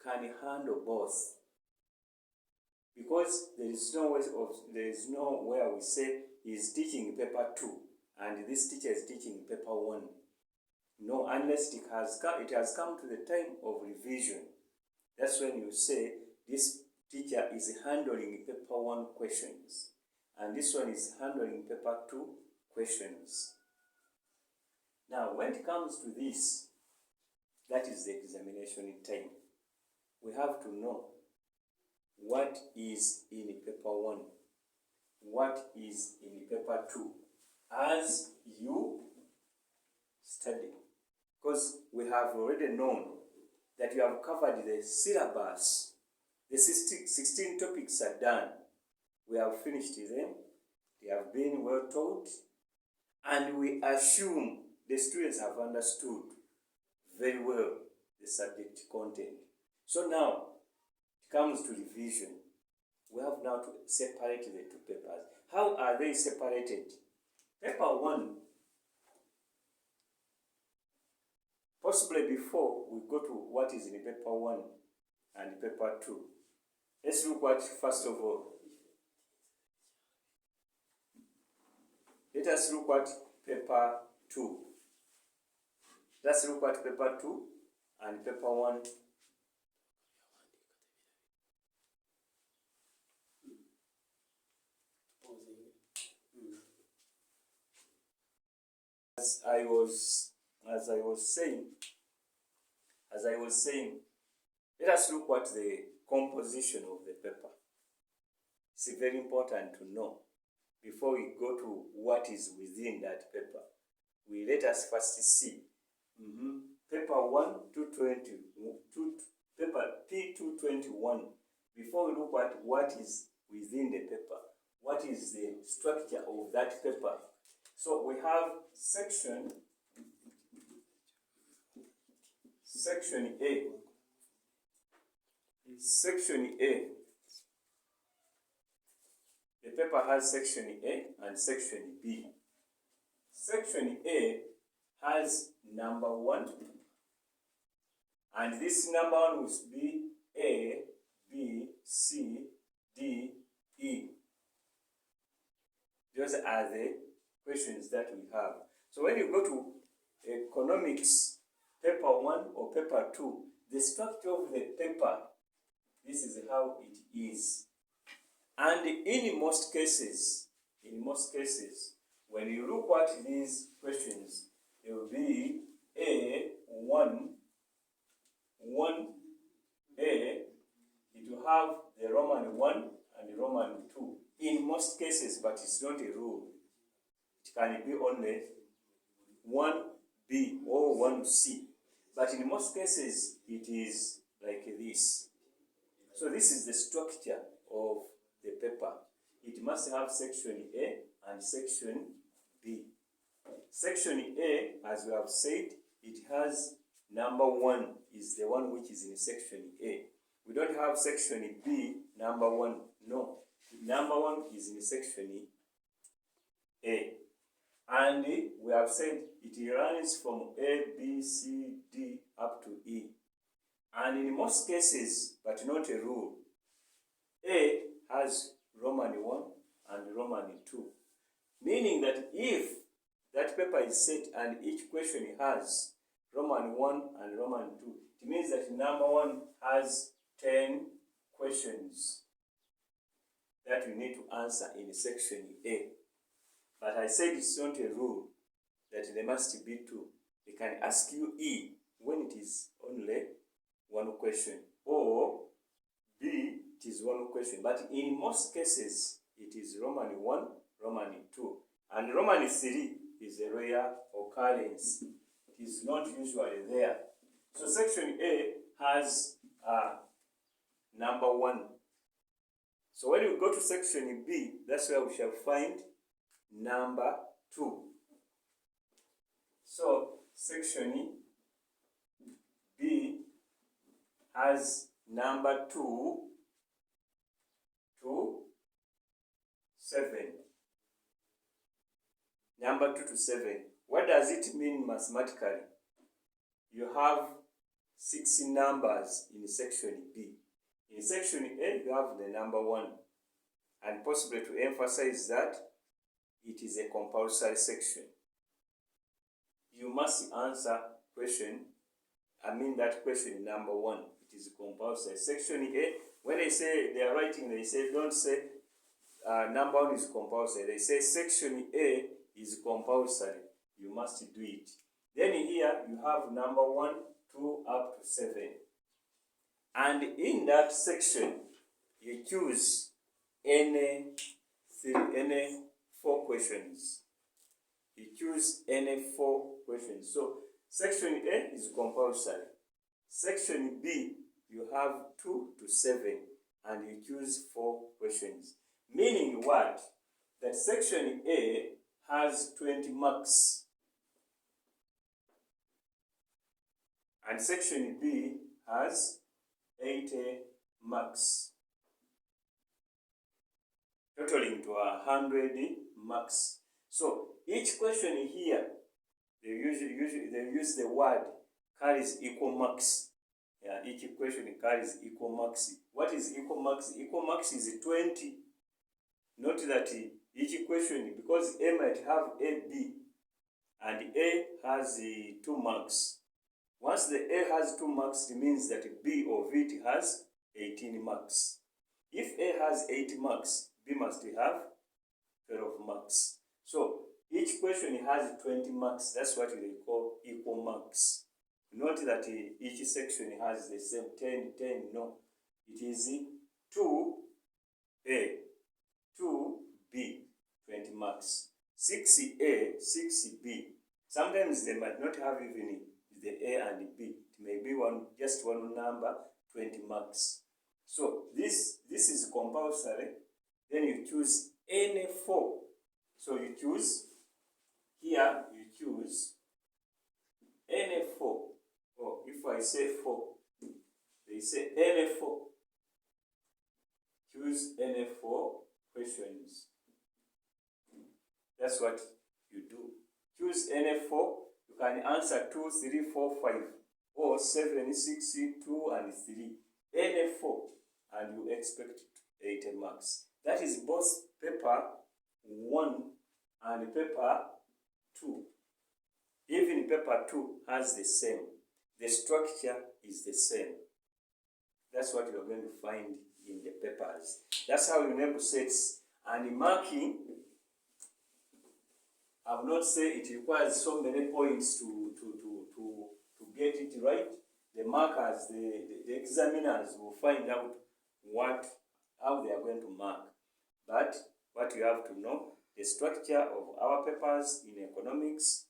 can handle both, because there is nowhere we say he is teaching paper 2 and this teacher is teaching paper 1. No, unless it has come to the time of revision. That's when you say this teacher is handling paper 1 questions and this one is handling paper 2 questions. Now, when it comes to this, that is the examination time. We have to know what is in paper 1, what is in paper 2, as you study. Because we have already known that we have covered the syllabus. The 16 topics are done. We have finished them. They have been well taught. And we assume the students have understood very well the subject content. So now, it comes to revision. We have now to separate the two papers. How are they separated? Paper 1, possibly before we go to what is in paper 1 and paper 2, let's look at, first of all, let us look at paper 2. Let's look at paper 2 and paper 1. As I was saying, let us look at the composition of the paper. It's very important to know before we go to what is within that paper. Let us first see paper 1 to 20, paper P221. Before we look at what is within the paper, what is the structure of that paper. So we have section A. Section A. The paper has section A and section B. Section A has number 1, and this number 1 will be A, B, C, D, E. Those are the questions that we have. So when you go to economics, paper 1 or paper 2, the structure of the paper, this is how it is. And in most cases, when you look at these questions, it will be A1, 1A, it will have the Roman 1 and the Roman 2. In most cases, but it's not a rule. It can be only 1B or 1C. But in most cases, it is like this. So this is the structure of the paper. It must have section A and section B. Section A, as we have said, it has number 1 is the one which is in section A. We don't have section B, number 1. No. Number 1 is in section A. And we have said it runs from A, B, C, D up to E. And in most cases, but not a rule, A has Roman 1 and Roman 2. Meaning that if that paper is set and each question has Roman 1 and Roman 2, it means that number 1 has 10 questions that you need to answer in section A. But I said it's not a rule that there must be 2. They can ask you E when it is only 1 question, or B, it is 1 question. But in most cases, it is Roman 1, Roman 2. And Roman 3 is a rare occurrence. It is not usually there. So section A has number 1. So when you go to section B, that's where we shall find number 2. So section B has number 2 to 7. Number 2 to 7. What does it mean mathematically? You have 6 numbers in section B. In section A, you have the number 1. And possibly to emphasize that, it is a compulsory section. You must answer that question number 1. It is compulsory. Section A, when they say they are writing, they say, don't say number 1 is compulsory. They say section A is compulsory. You must do it. Then here you have number 1, 2 up to 7. And in that section, you choose any 4 questions. You choose any 4 questions. So section A is compulsory. Section B, you have 2 to 7, and you choose 4 questions. Meaning what? That section A has 20 marks. And section B has 80 marks, totaling to 100 marks. So each question here, they use the word carries equal marks. Yeah, each question carries equal marks. What is equal marks? Equal marks is 20. Note that each question, because A might have A, B, and A has 2 marks. Once the A has 2 marks, it means that B of it has 18 marks. If A has 8 marks, B must have 12 marks. So each question has 20 marks. That's what they call equal marks. Note that each section has the same 10, 10. No. It is 2A, 2B, 20 marks. 6A, 6B. Sometimes they might not have even the A and B. It may be just one number, 20 marks. So this is compulsory. Then you choose any 4. So you choose, here you choose any 4. Or if I say 4, they say any 4. Choose any 4 questions. That's what you do. Choose any 4. You can answer 2, 3, 4, 5, or 7, 6, 2, and 3. Any 4, and you expect 80 marks. That is both paper 1 and paper 2. Even paper 2 has the same. The structure is the same. That's what you're going to find in the papers. That's how you enable sets. And marking, I will not say it requires so many points to get it right. The markers, the examiners will find out how they are going to mark. But what you have to know, the structure of our papers in economics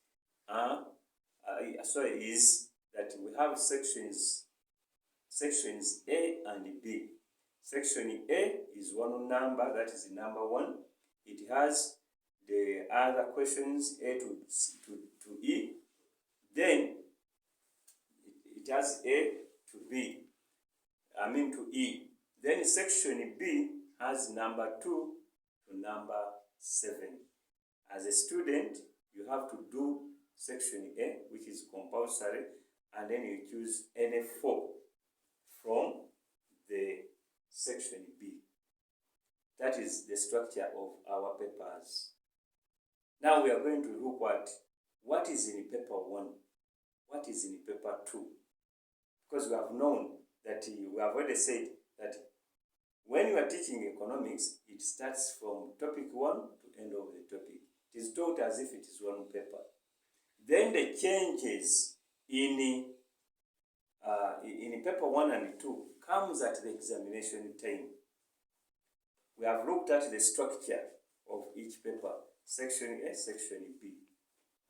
is that we have sections A and B. Section A is one number, that is number 1. It has the other questions A to E. Then It has A to B, to E. Then section B has number 2 to number 7. As a student, you have to do section A, which is compulsory, and then you choose any 4 from the section B. That is the structure of our papers. Now we are going to look at what is in paper 1, what is in paper 2. Because we have known that, we have already said that when you are teaching economics, it starts from topic 1 to end of the topic. It is taught as if it is one paper. Then the changes in paper 1 and 2 comes at the examination time. We have looked at the structure of each paper, section A, section B,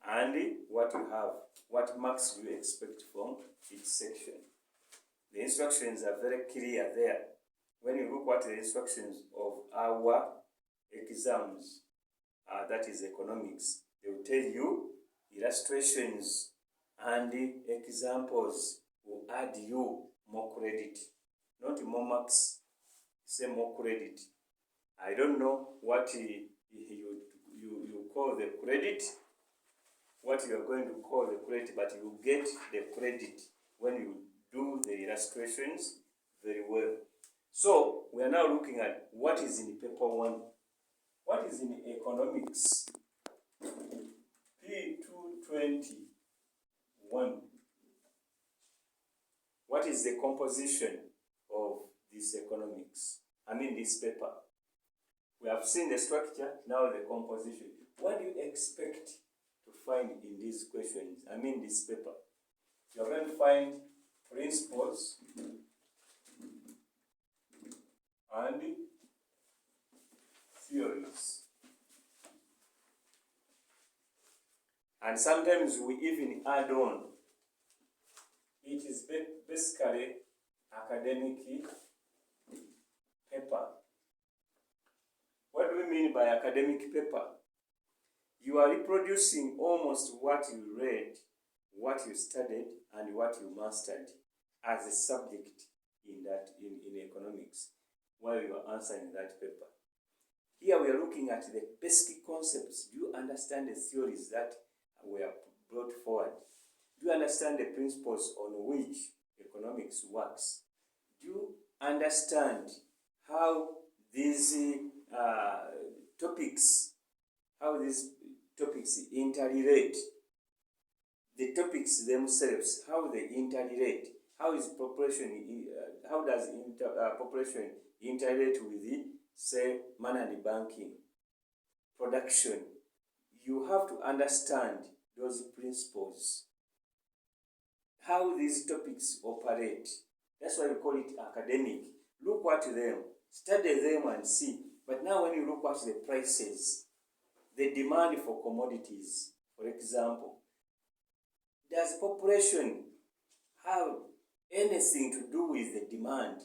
and what you have, what marks you expect from each section. The instructions are very clear there. When you look at the instructions of our exams, that is economics, they will tell you illustrations and examples will add you more credit, not more marks, say more credit. I don't know what you call the credit, what you are going to call the credit, but you get the credit when you do the illustrations very well. So we are now looking at what is in paper 1. What is in economics? P221. What is the composition of this economics? This paper. We have seen the structure, now the composition. What do you expect to find in these questions? This paper. You are going to find principles and theories. And sometimes we even add on. It is basically academic paper. What do we mean by academic paper? You are reproducing almost what you read, what you studied, and what you mastered as a subject in economics while you are answering that paper. Here we are looking at the basic concepts. Do you understand the theories that were brought forward? Do you understand the principles on which economics works? Do you understand how these topics interrelate? The topics themselves, how they interrelate? How is population? How does population interrelate with the, say, money and banking, production? You have to understand those principles, how these topics operate. That's why we call it academic. Look at them, study them and see. But now when you look at the prices, the demand for commodities, for example, does population have anything to do with the demand?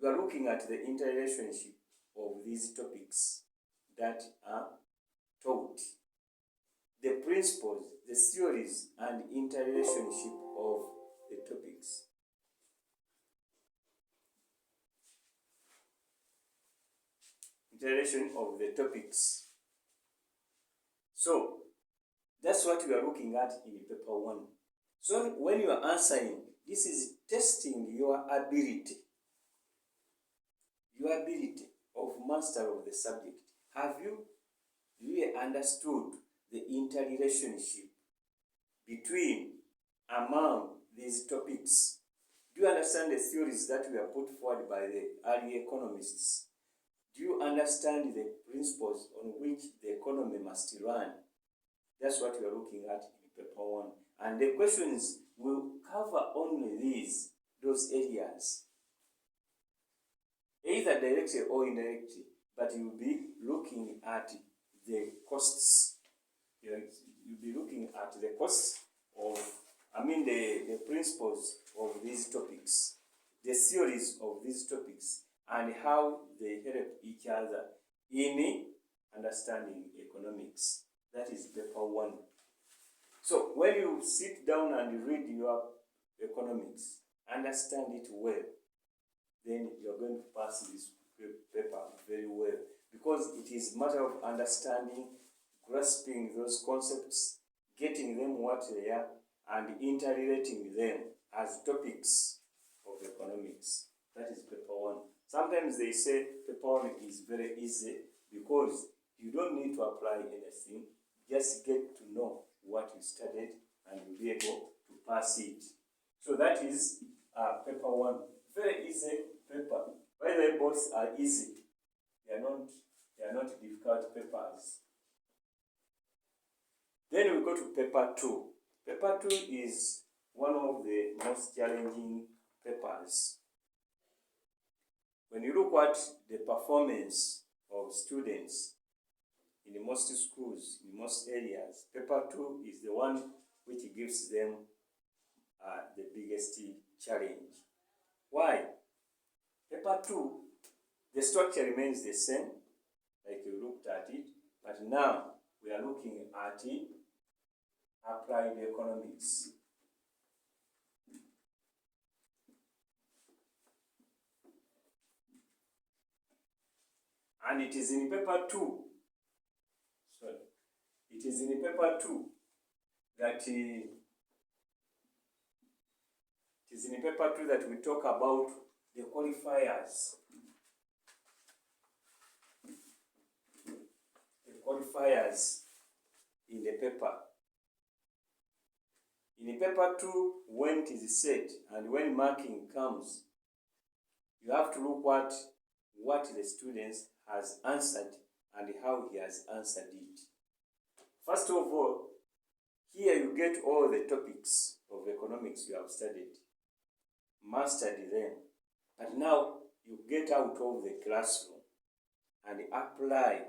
You are looking at the interrelationship of these topics that are taught. The principles, the theories, and interrelationship of the topics. Interrelation of the topics. So, that's what we are looking at in paper 1. So, when you are answering, this is testing your ability of master of the subject. Have you really understood the interrelationship among these topics? Do you understand the theories that were put forward by the early economists? Do you understand the principles on which the economy must run? That's what we are looking at in paper 1. And the questions will cover only those areas, either directly or indirectly, but you'll be looking at the costs. You'll be looking at the costs of, the principles of these topics, the theories of these topics, and how they help each other in understanding economics. That is paper 1. So when you sit down and read your economics, understand it well, then you're going to pass this paper very well, because it is a matter of understanding, grasping those concepts, getting them what they are, and interrelating them as topics of economics. That is paper 1. Sometimes they say paper 1 is very easy because you don't need to apply anything, just get to know what you studied and you'll be able to pass it. So that is paper 1. Very easy paper. By the way, both are easy. They are not difficult papers. Then we go to paper 2. Paper 2 is one of the most challenging papers. When you look at the performance of students in most schools, in most areas, paper 2 is the one which gives them the biggest challenge. Why? Paper 2, the structure remains the same, like you looked at it, but now we are looking at applied economics. And it is in paper 2. Sorry. It is in paper 2 that we talk about the qualifiers. The qualifiers in the paper. In paper 2, when it is set and when marking comes, you have to look at what the students has answered and how he has answered it. First of all, here you get all the topics of economics you have studied, mastered them, but now you get out of the classroom and apply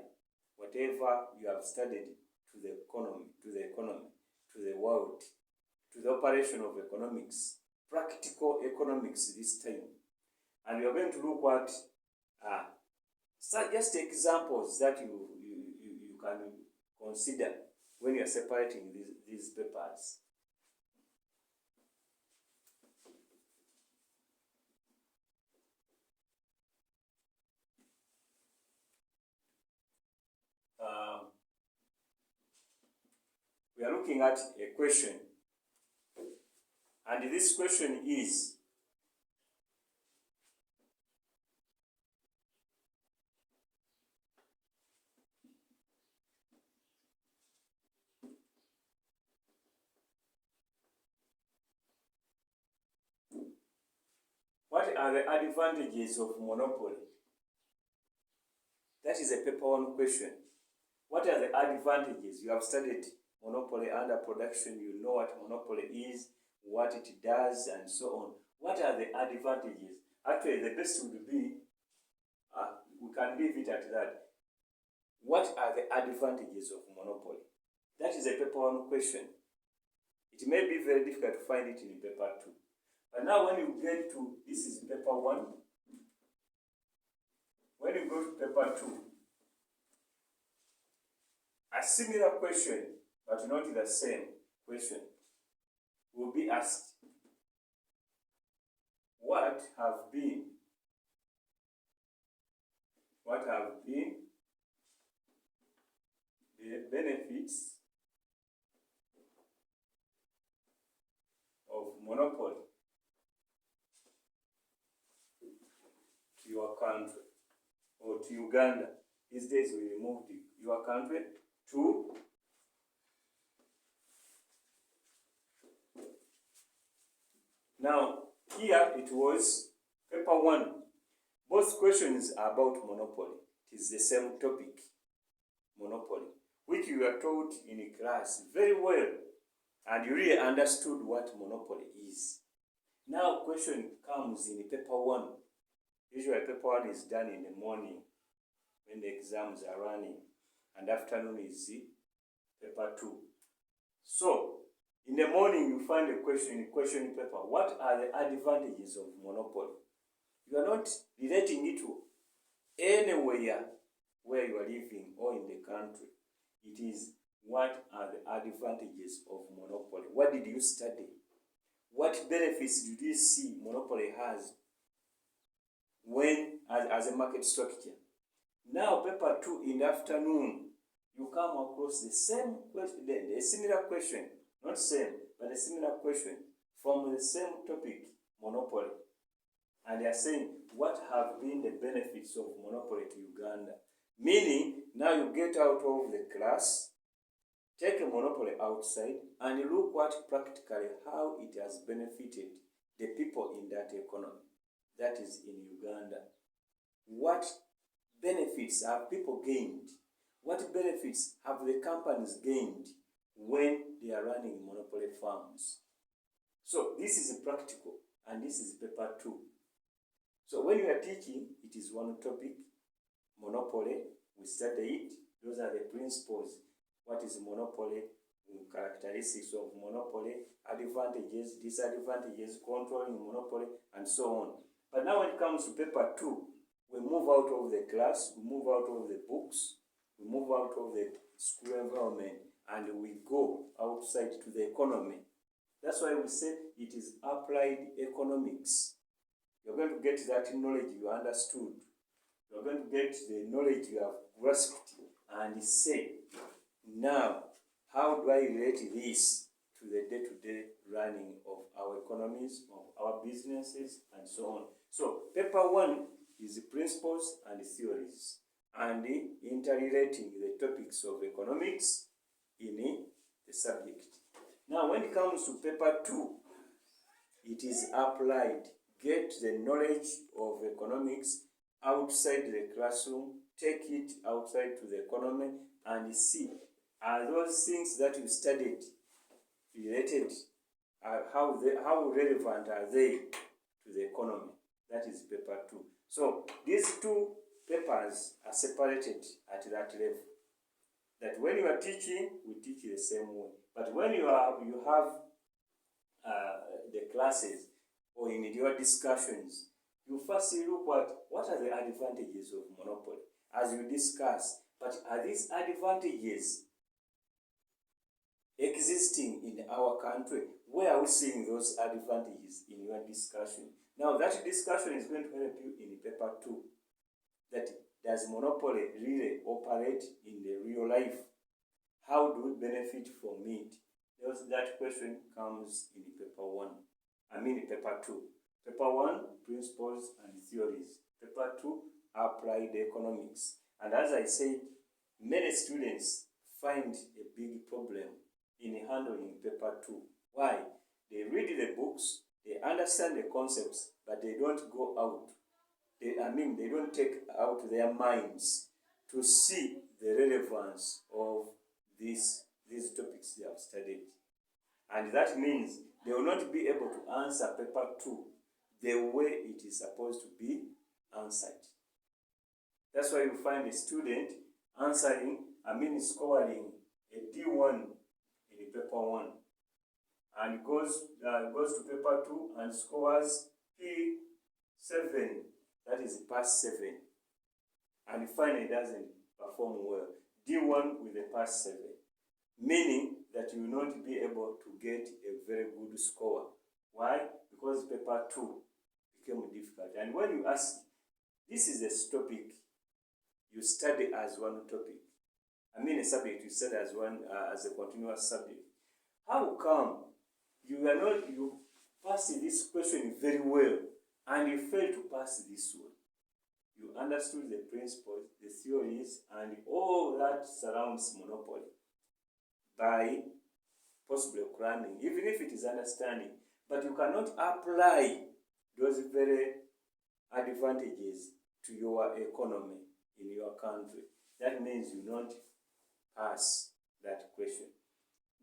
whatever you have studied to the economy, to the world, to the operation of economics, practical economics this time. And we are going to look at just examples that you can consider when you are separating these papers. We are looking at a question, and this question is, what are the advantages of monopoly? That is a paper 1 question. What are the advantages? You have studied monopoly under production, you know what monopoly is, what it does, and so on. What are the advantages? Actually, the best would be, we can leave it at that. What are the advantages of monopoly? That is a paper 1 question. It may be very difficult to find it in paper 2. But now when you get to, this is paper 1. When you go to paper 2, a similar question, but not the same question, will be asked. What have been the benefits of monopoly to your country or to Uganda? These days we removed your country to now. Here it was paper 1. Both questions are about monopoly. It is the same topic, monopoly, which you were taught in class very well, and you really understood what monopoly is. Now question comes in paper 1. Usually paper 1 is done in the morning when the exams are running, and afternoon is paper 2. So in the morning you find a question paper. What are the advantages of monopoly? You are not relating it to anywhere where you are living or in the country. It is, what are the advantages of monopoly? What did you study? what benefits do you see monopoly has when as a market structure? Now, paper 2 in the afternoon, you come across the same question, a similar question, not same, but a similar question from the same topic, monopoly. And they are saying, what have been the benefits of monopoly to Uganda? Meaning, now you get out of the class, take a monopoly outside, and look what practically how it has benefited the people in that economy. That is in Uganda. What benefits have people gained? What benefits have the companies gained when they are running monopoly farms? So this is practical, and this is paper 2. So when you are teaching, it is one topic, monopoly, we study it. Those are the principles. What is monopoly? Characteristics of monopoly, advantages, disadvantages, controlling monopoly, and so on. But now when it comes to paper 2, we move out of the class, we move out of the books, we move out of the school environment, and we go outside to the economy. That's why we say it is applied economics. You're going to get that knowledge you understood. You're going to get the knowledge you have grasped and say, now, how do I relate this to the day-to-day running of our economies, of our businesses, and so on? So, paper 1 is the principles and the theories, and interrelating the topics of economics in the subject. Now, when it comes to paper 2, it is applied. Get the knowledge of economics outside the classroom, take it outside to the economy, and see, are those things that you studied related? How relevant are they to the economy? That is paper 2. So these 2 papers are separated at that level. That when you are teaching, we teach the same way. But when you have the classes or in your discussions, you first look at what are the advantages of monopoly as you discuss. But are these advantages existing in our country? Where are we seeing those advantages in your discussion? Now that discussion is going to help you in paper 2. That does monopoly really operate in the real life? How do we benefit from it? That question comes in paper 2. Paper 1, principles and theories. Paper 2, applied economics. And as I said, many students find a big problem in handling paper 2. Why? They read the books, they understand the concepts, but they don't go out. They don't take out their minds to see the relevance of these topics they have studied. And that means they will not be able to answer paper 2 the way it is supposed to be answered. That's why you find a student scoring a D1 in paper 1, and goes to paper 2 and scores P7, that is pass 7, and finally doesn't perform well. D1 with a pass 7, meaning that you will not be able to get a very good score. Why? Because paper 2 became difficult. And when you ask, this is a topic you study as one topic. A subject you study as one as a continuous subject. How come you pass this question very well and you fail to pass this one? You understood the principles, the theories, and all that surrounds monopoly by possibly cramming, even if it is understanding, but you cannot apply those very advantages to your economy in your country. That means you don't pass that question.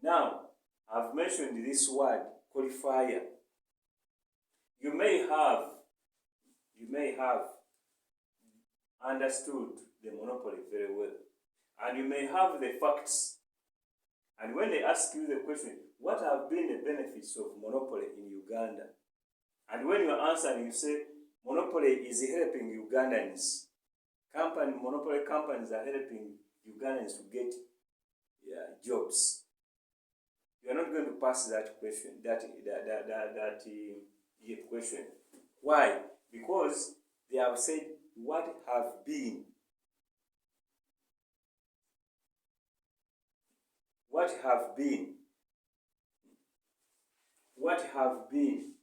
Now, I've mentioned this word, qualifier. You may have understood the monopoly very well, and you may have the facts. And when they ask you the question, what have been the benefits of monopoly in Uganda? And when you are answering, you say, monopoly is helping Ugandans. Monopoly companies are helping Ugandans to get jobs. you are not going to pass that question, question. Why? Because they have said what have been. What have been. What have been.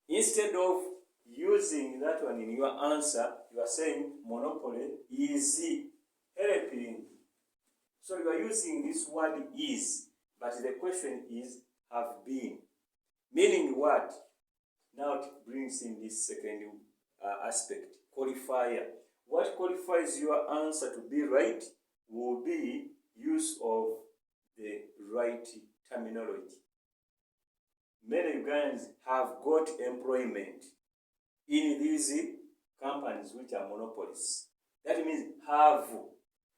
Instead of using that one in your answer, you are saying monopoly is helping. So you are using this word is, but the question is have been. Meaning what? Now it brings in this second aspect, qualifier. What qualifies your answer to be right will be use of the right terminology. Many Ugandans have got employment in these companies which are monopolies. That means have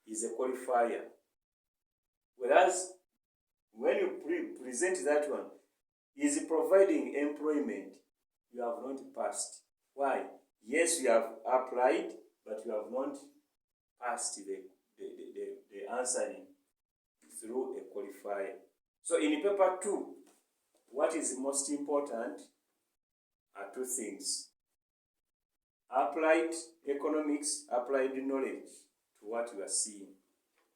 is a qualifier. Whereas when you present that one, is providing employment, you have not passed. Why? Yes, you have applied, but you have not passed the answering through a qualifier. So in paper 2, what is most important are two things. Applied economics, applied knowledge to what you are seeing.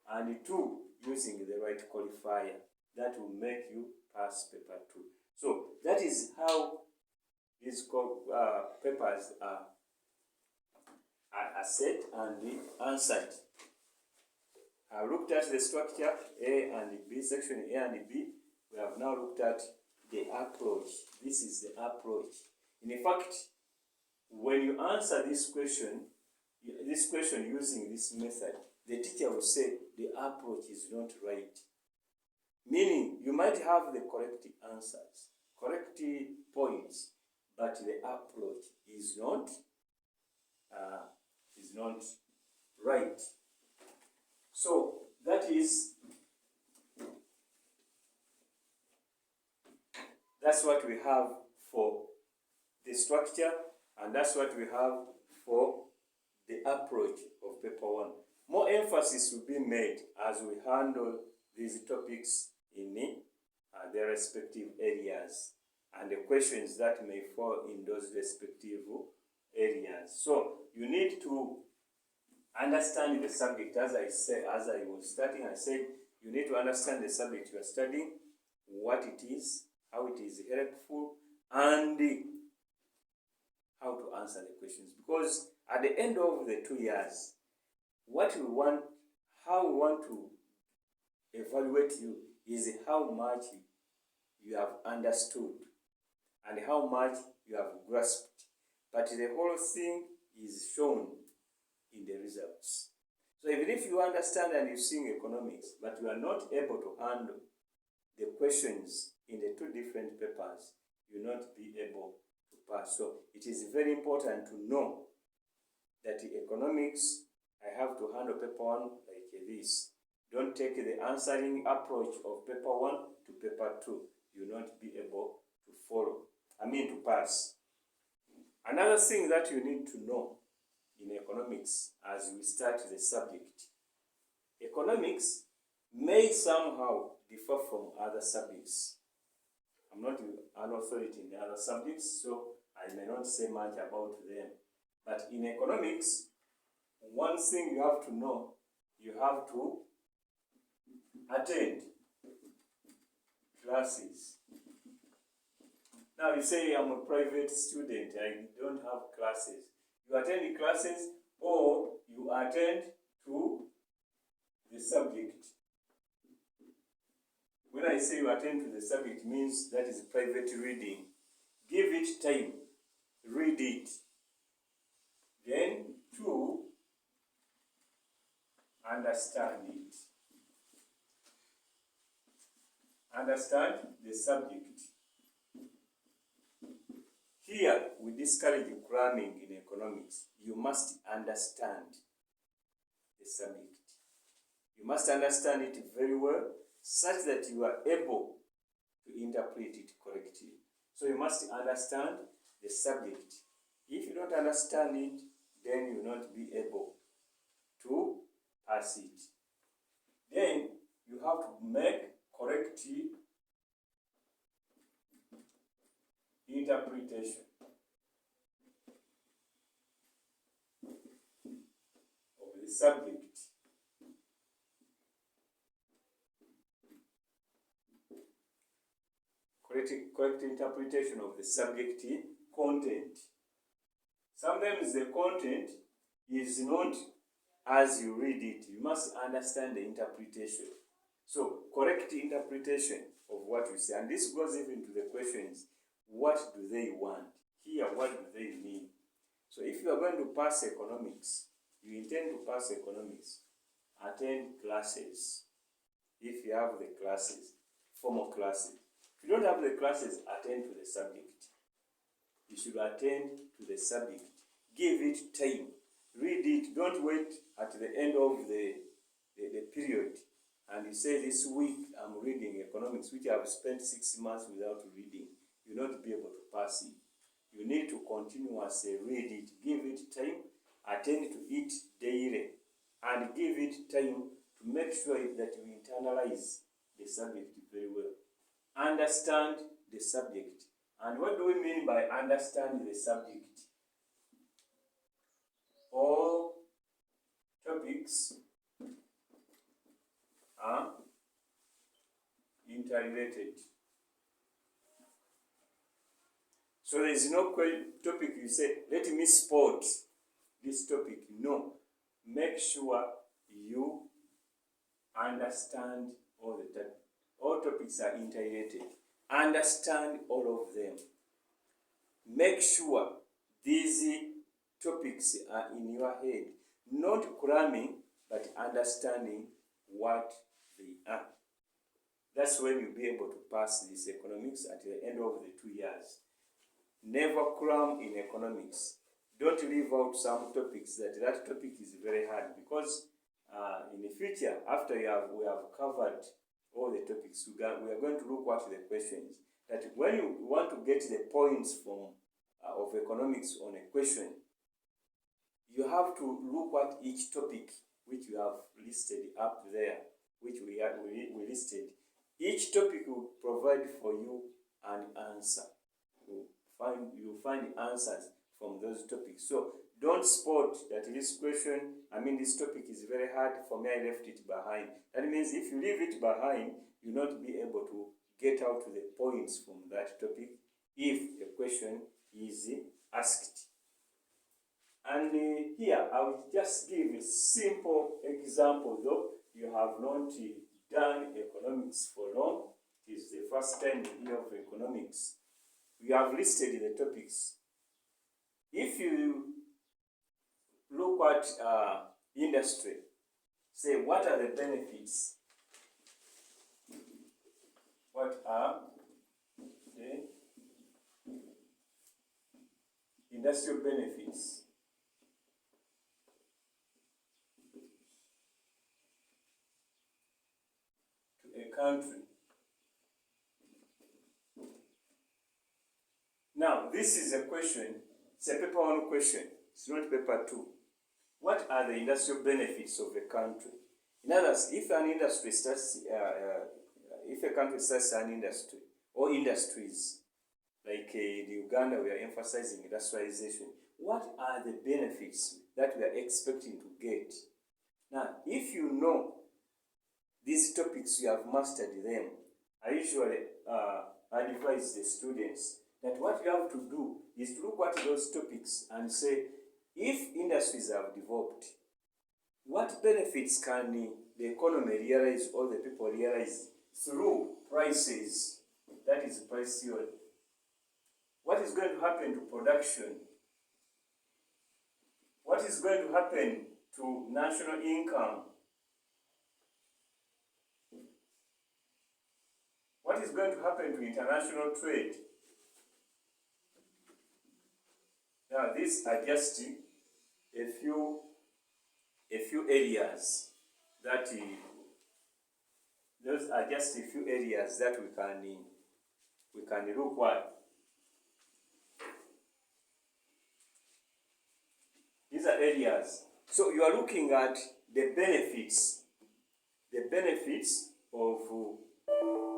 And 2, using the right qualifier. That will make you pass paper 2. So that is how these papers are set and answered. I looked at the structure A and B, section A and B. We have now looked at the approach. This is the approach. In fact, when you answer this question using this method, the teacher will say the approach is not right. Meaning, you might have the correct answers, correct points, but the approach is not right. So that's what we have for the structure, and that's what we have for the approach of paper 1. More emphasis will be made as we handle these topics in their respective areas and the questions that may fall in those respective areas. So you need to understand the subject. As I was starting, I said you need to understand the subject you are studying, what it is, how it is helpful, and how to answer the questions. Because at the end of the 2 years, how we want to evaluate you is how much you have understood and how much you have grasped. But the whole thing is shown in the results. So even if you understand and you sing economics, but you are not able to handle the questions in the 2 different papers, you will not be able to pass. So it is very important to know that the economics, I have to handle paper 1 like this. Don't take the answering approach of paper 1 to paper 2. You will not be able to pass. Another thing that you need to know in economics as we start the subject, economics may somehow differ from other subjects. I'm not an authority in the other subjects, so I may not say much about them. But in economics, one thing you have to know, you have to attend classes. Now you say I'm a private student, I don't have classes. You attend classes or you attend to the subject. When I say you attend to the subject, means that is private reading. Give it time, read it. Then 2, understand it. Understand the subject. Here, we discourage cramming in economics. You must understand the subject. You must understand it very well, such that you are able to interpret it correctly. So you must understand the subject. If you don't understand it, then you will not be able to pass it. Then you have to make correct interpretation of the subject correct interpretation of the subject content. Sometimes the content is not as you read it. You must understand the interpretation. So, correct interpretation of what you say. And this goes even to the questions, what do they want? Here, what do they mean? So, if you are going to pass economics, you intend to pass economics, attend classes. If you have the classes, formal classes. If you don't have the classes, attend to the subject. You should attend to the subject. Give it time. Read it. Don't wait at the end of the period and you say, this week I'm reading economics, which I have spent 6 months without reading. You will not be able to pass it. You need to continuously read it. Give it time. Attend to it daily. And give it time to make sure that you internalize the subject very well. Understand the subject. And what do we mean by understand the subject? All topics are interrelated. So there is no topic you say, let me spot this topic. No. Make sure you understand all the topics. All topics are interrelated. Understand all of them. Make sure these topics are in your head. Not cramming, but understanding what they are. That's when you'll be able to pass this economics at the end of the 2 years. Never cram in economics. Don't leave out some topics that topic is very hard, because in the future, after we have covered all the topics, we are going to look at the questions. That when you want to get the points from of economics on a question, you have to look at each topic which you have listed up there, which we listed. Each topic will provide for you an answer. You find answers from those topics. So don't spot that this topic is very hard for me, I left it behind. That means if you leave it behind, you'll not be able to get out to the points from that topic if a question is asked. And here I will just give a simple example, though you have not done economics for long. It is the first time you hear of economics. We have listed the topics. If you look at industry, say, what are the benefits? What are the industrial benefits? To a country. Now, this is a question. It's a paper 1 question. It's not paper 2. What are the industrial benefits of a country? In other words, if an industry starts, if a country starts an industry or industries, like in Uganda, we are emphasizing industrialization. What are the benefits that we are expecting to get? Now, if you know these topics, you have mastered them, I usually advise the students that what you have to do is to look at those topics and say, if industries have developed, what benefits can the economy realize or the people realize through prices? That is price theory. What is going to happen to production? What is going to happen to national income? What is going to happen to international trade? Now, these are just a few areas that those are just a few areas that we can look at. These are areas. So you are looking at the benefits of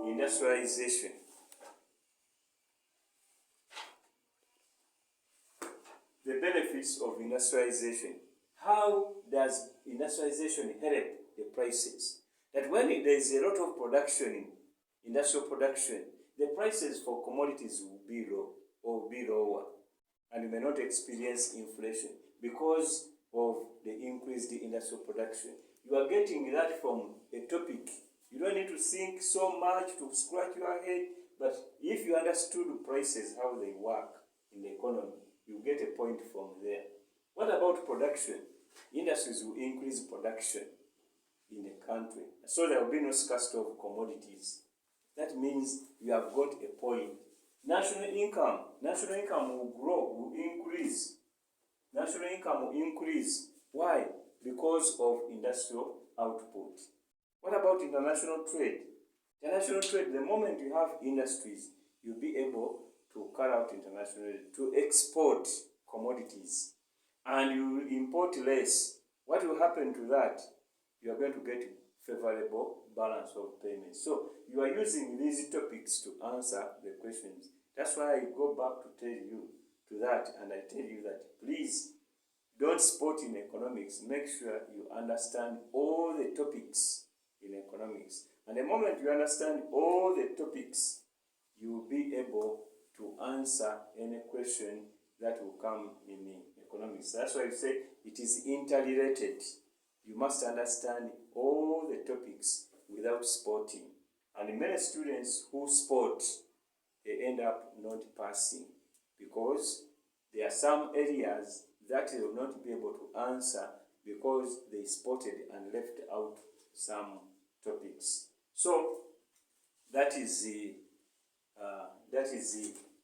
industrialization. the benefits of industrialization. How does industrialization help the prices? That when there is a lot of production, industrial production, the prices for commodities will be low or will be lower, and you may not experience inflation because of the increased industrial production. You are getting that from a topic. You don't need to think so much to scratch your head, but if you understood the prices, how they work in the economy, you get a point from there. What about production? Industries will increase production in the country, so there will be no scarcity of commodities. That means you have got a point. National income will grow, will increase. National income will increase. Why? Because of industrial output. What about international trade? International trade, the moment you have industries, you'll be able to carry out international trade, to export commodities, and you will import less. What will happen to that? You are going to get favorable balance of payments. So you are using these topics to answer the questions. That's why I go back to tell you to that, and I tell you that please don't spot in economics. Make sure you understand all the topics in economics. And the moment you understand all the topics, you will be able to answer any question that will come in economics. That's why I say it is interrelated. You must understand all the topics without spotting. And many students who spot, they end up not passing because there are some areas that they will not be able to answer because they spotted and left out some topics. So that is the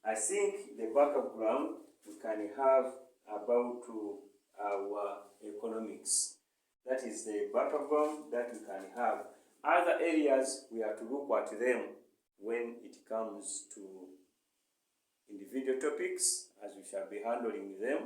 I think the background we can have about our economics. That is the background that we can have. Other areas we have to look at them when it comes to individual topics, as we shall be handling them.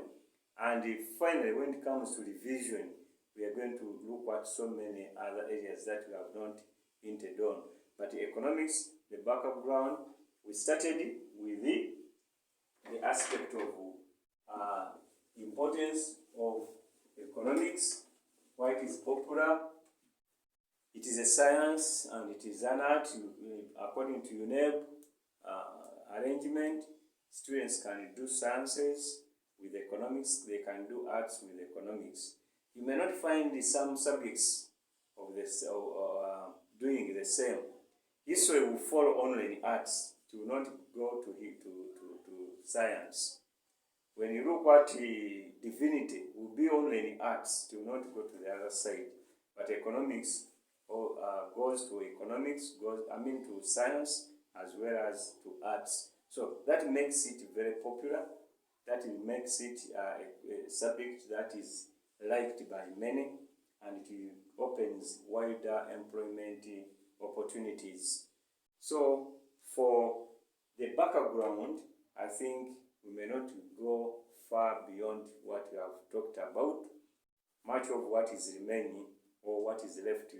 And finally, when it comes to revision, we are going to look at so many other areas that we have not hinted on. But the economics, the background, we started with the aspect of importance of economics, why it is popular. It is a science and it is an art. According to UNEB arrangement, students can do sciences with economics, they can do arts with economics. You may not find some subjects of this doing the same. History will follow only in arts, to not go to science. When you look at divinity, will be only in arts, to not go to the other side. But economics goes to economics, to science as well as to arts. So that makes it very popular. That makes it a subject that is liked by many, and it opens wider employment opportunities. So for the background, I think we may not go far beyond what we have talked about. Much of what is remaining or what is left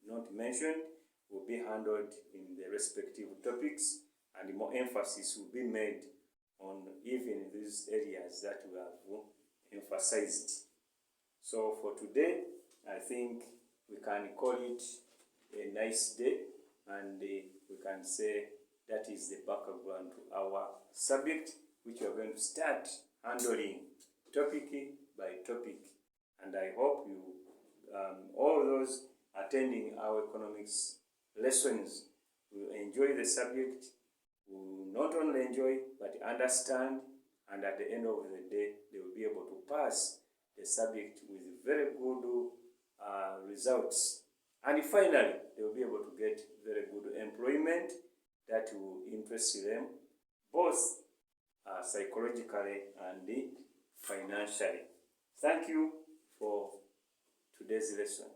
not mentioned will be handled in the respective topics, and more emphasis will be made on even these areas that we have emphasized. So for today, I think we can call it a nice day, and we can say that is the background to our subject, which we are going to start handling topic by topic. And I hope you, all those attending our economics lessons, will enjoy the subject, will not only enjoy, but understand, and at the end of the day, they will be able to pass the subject with very good results. And finally, they will be able to get very good employment that will interest them, both psychologically and financially. Thank you for today's lesson.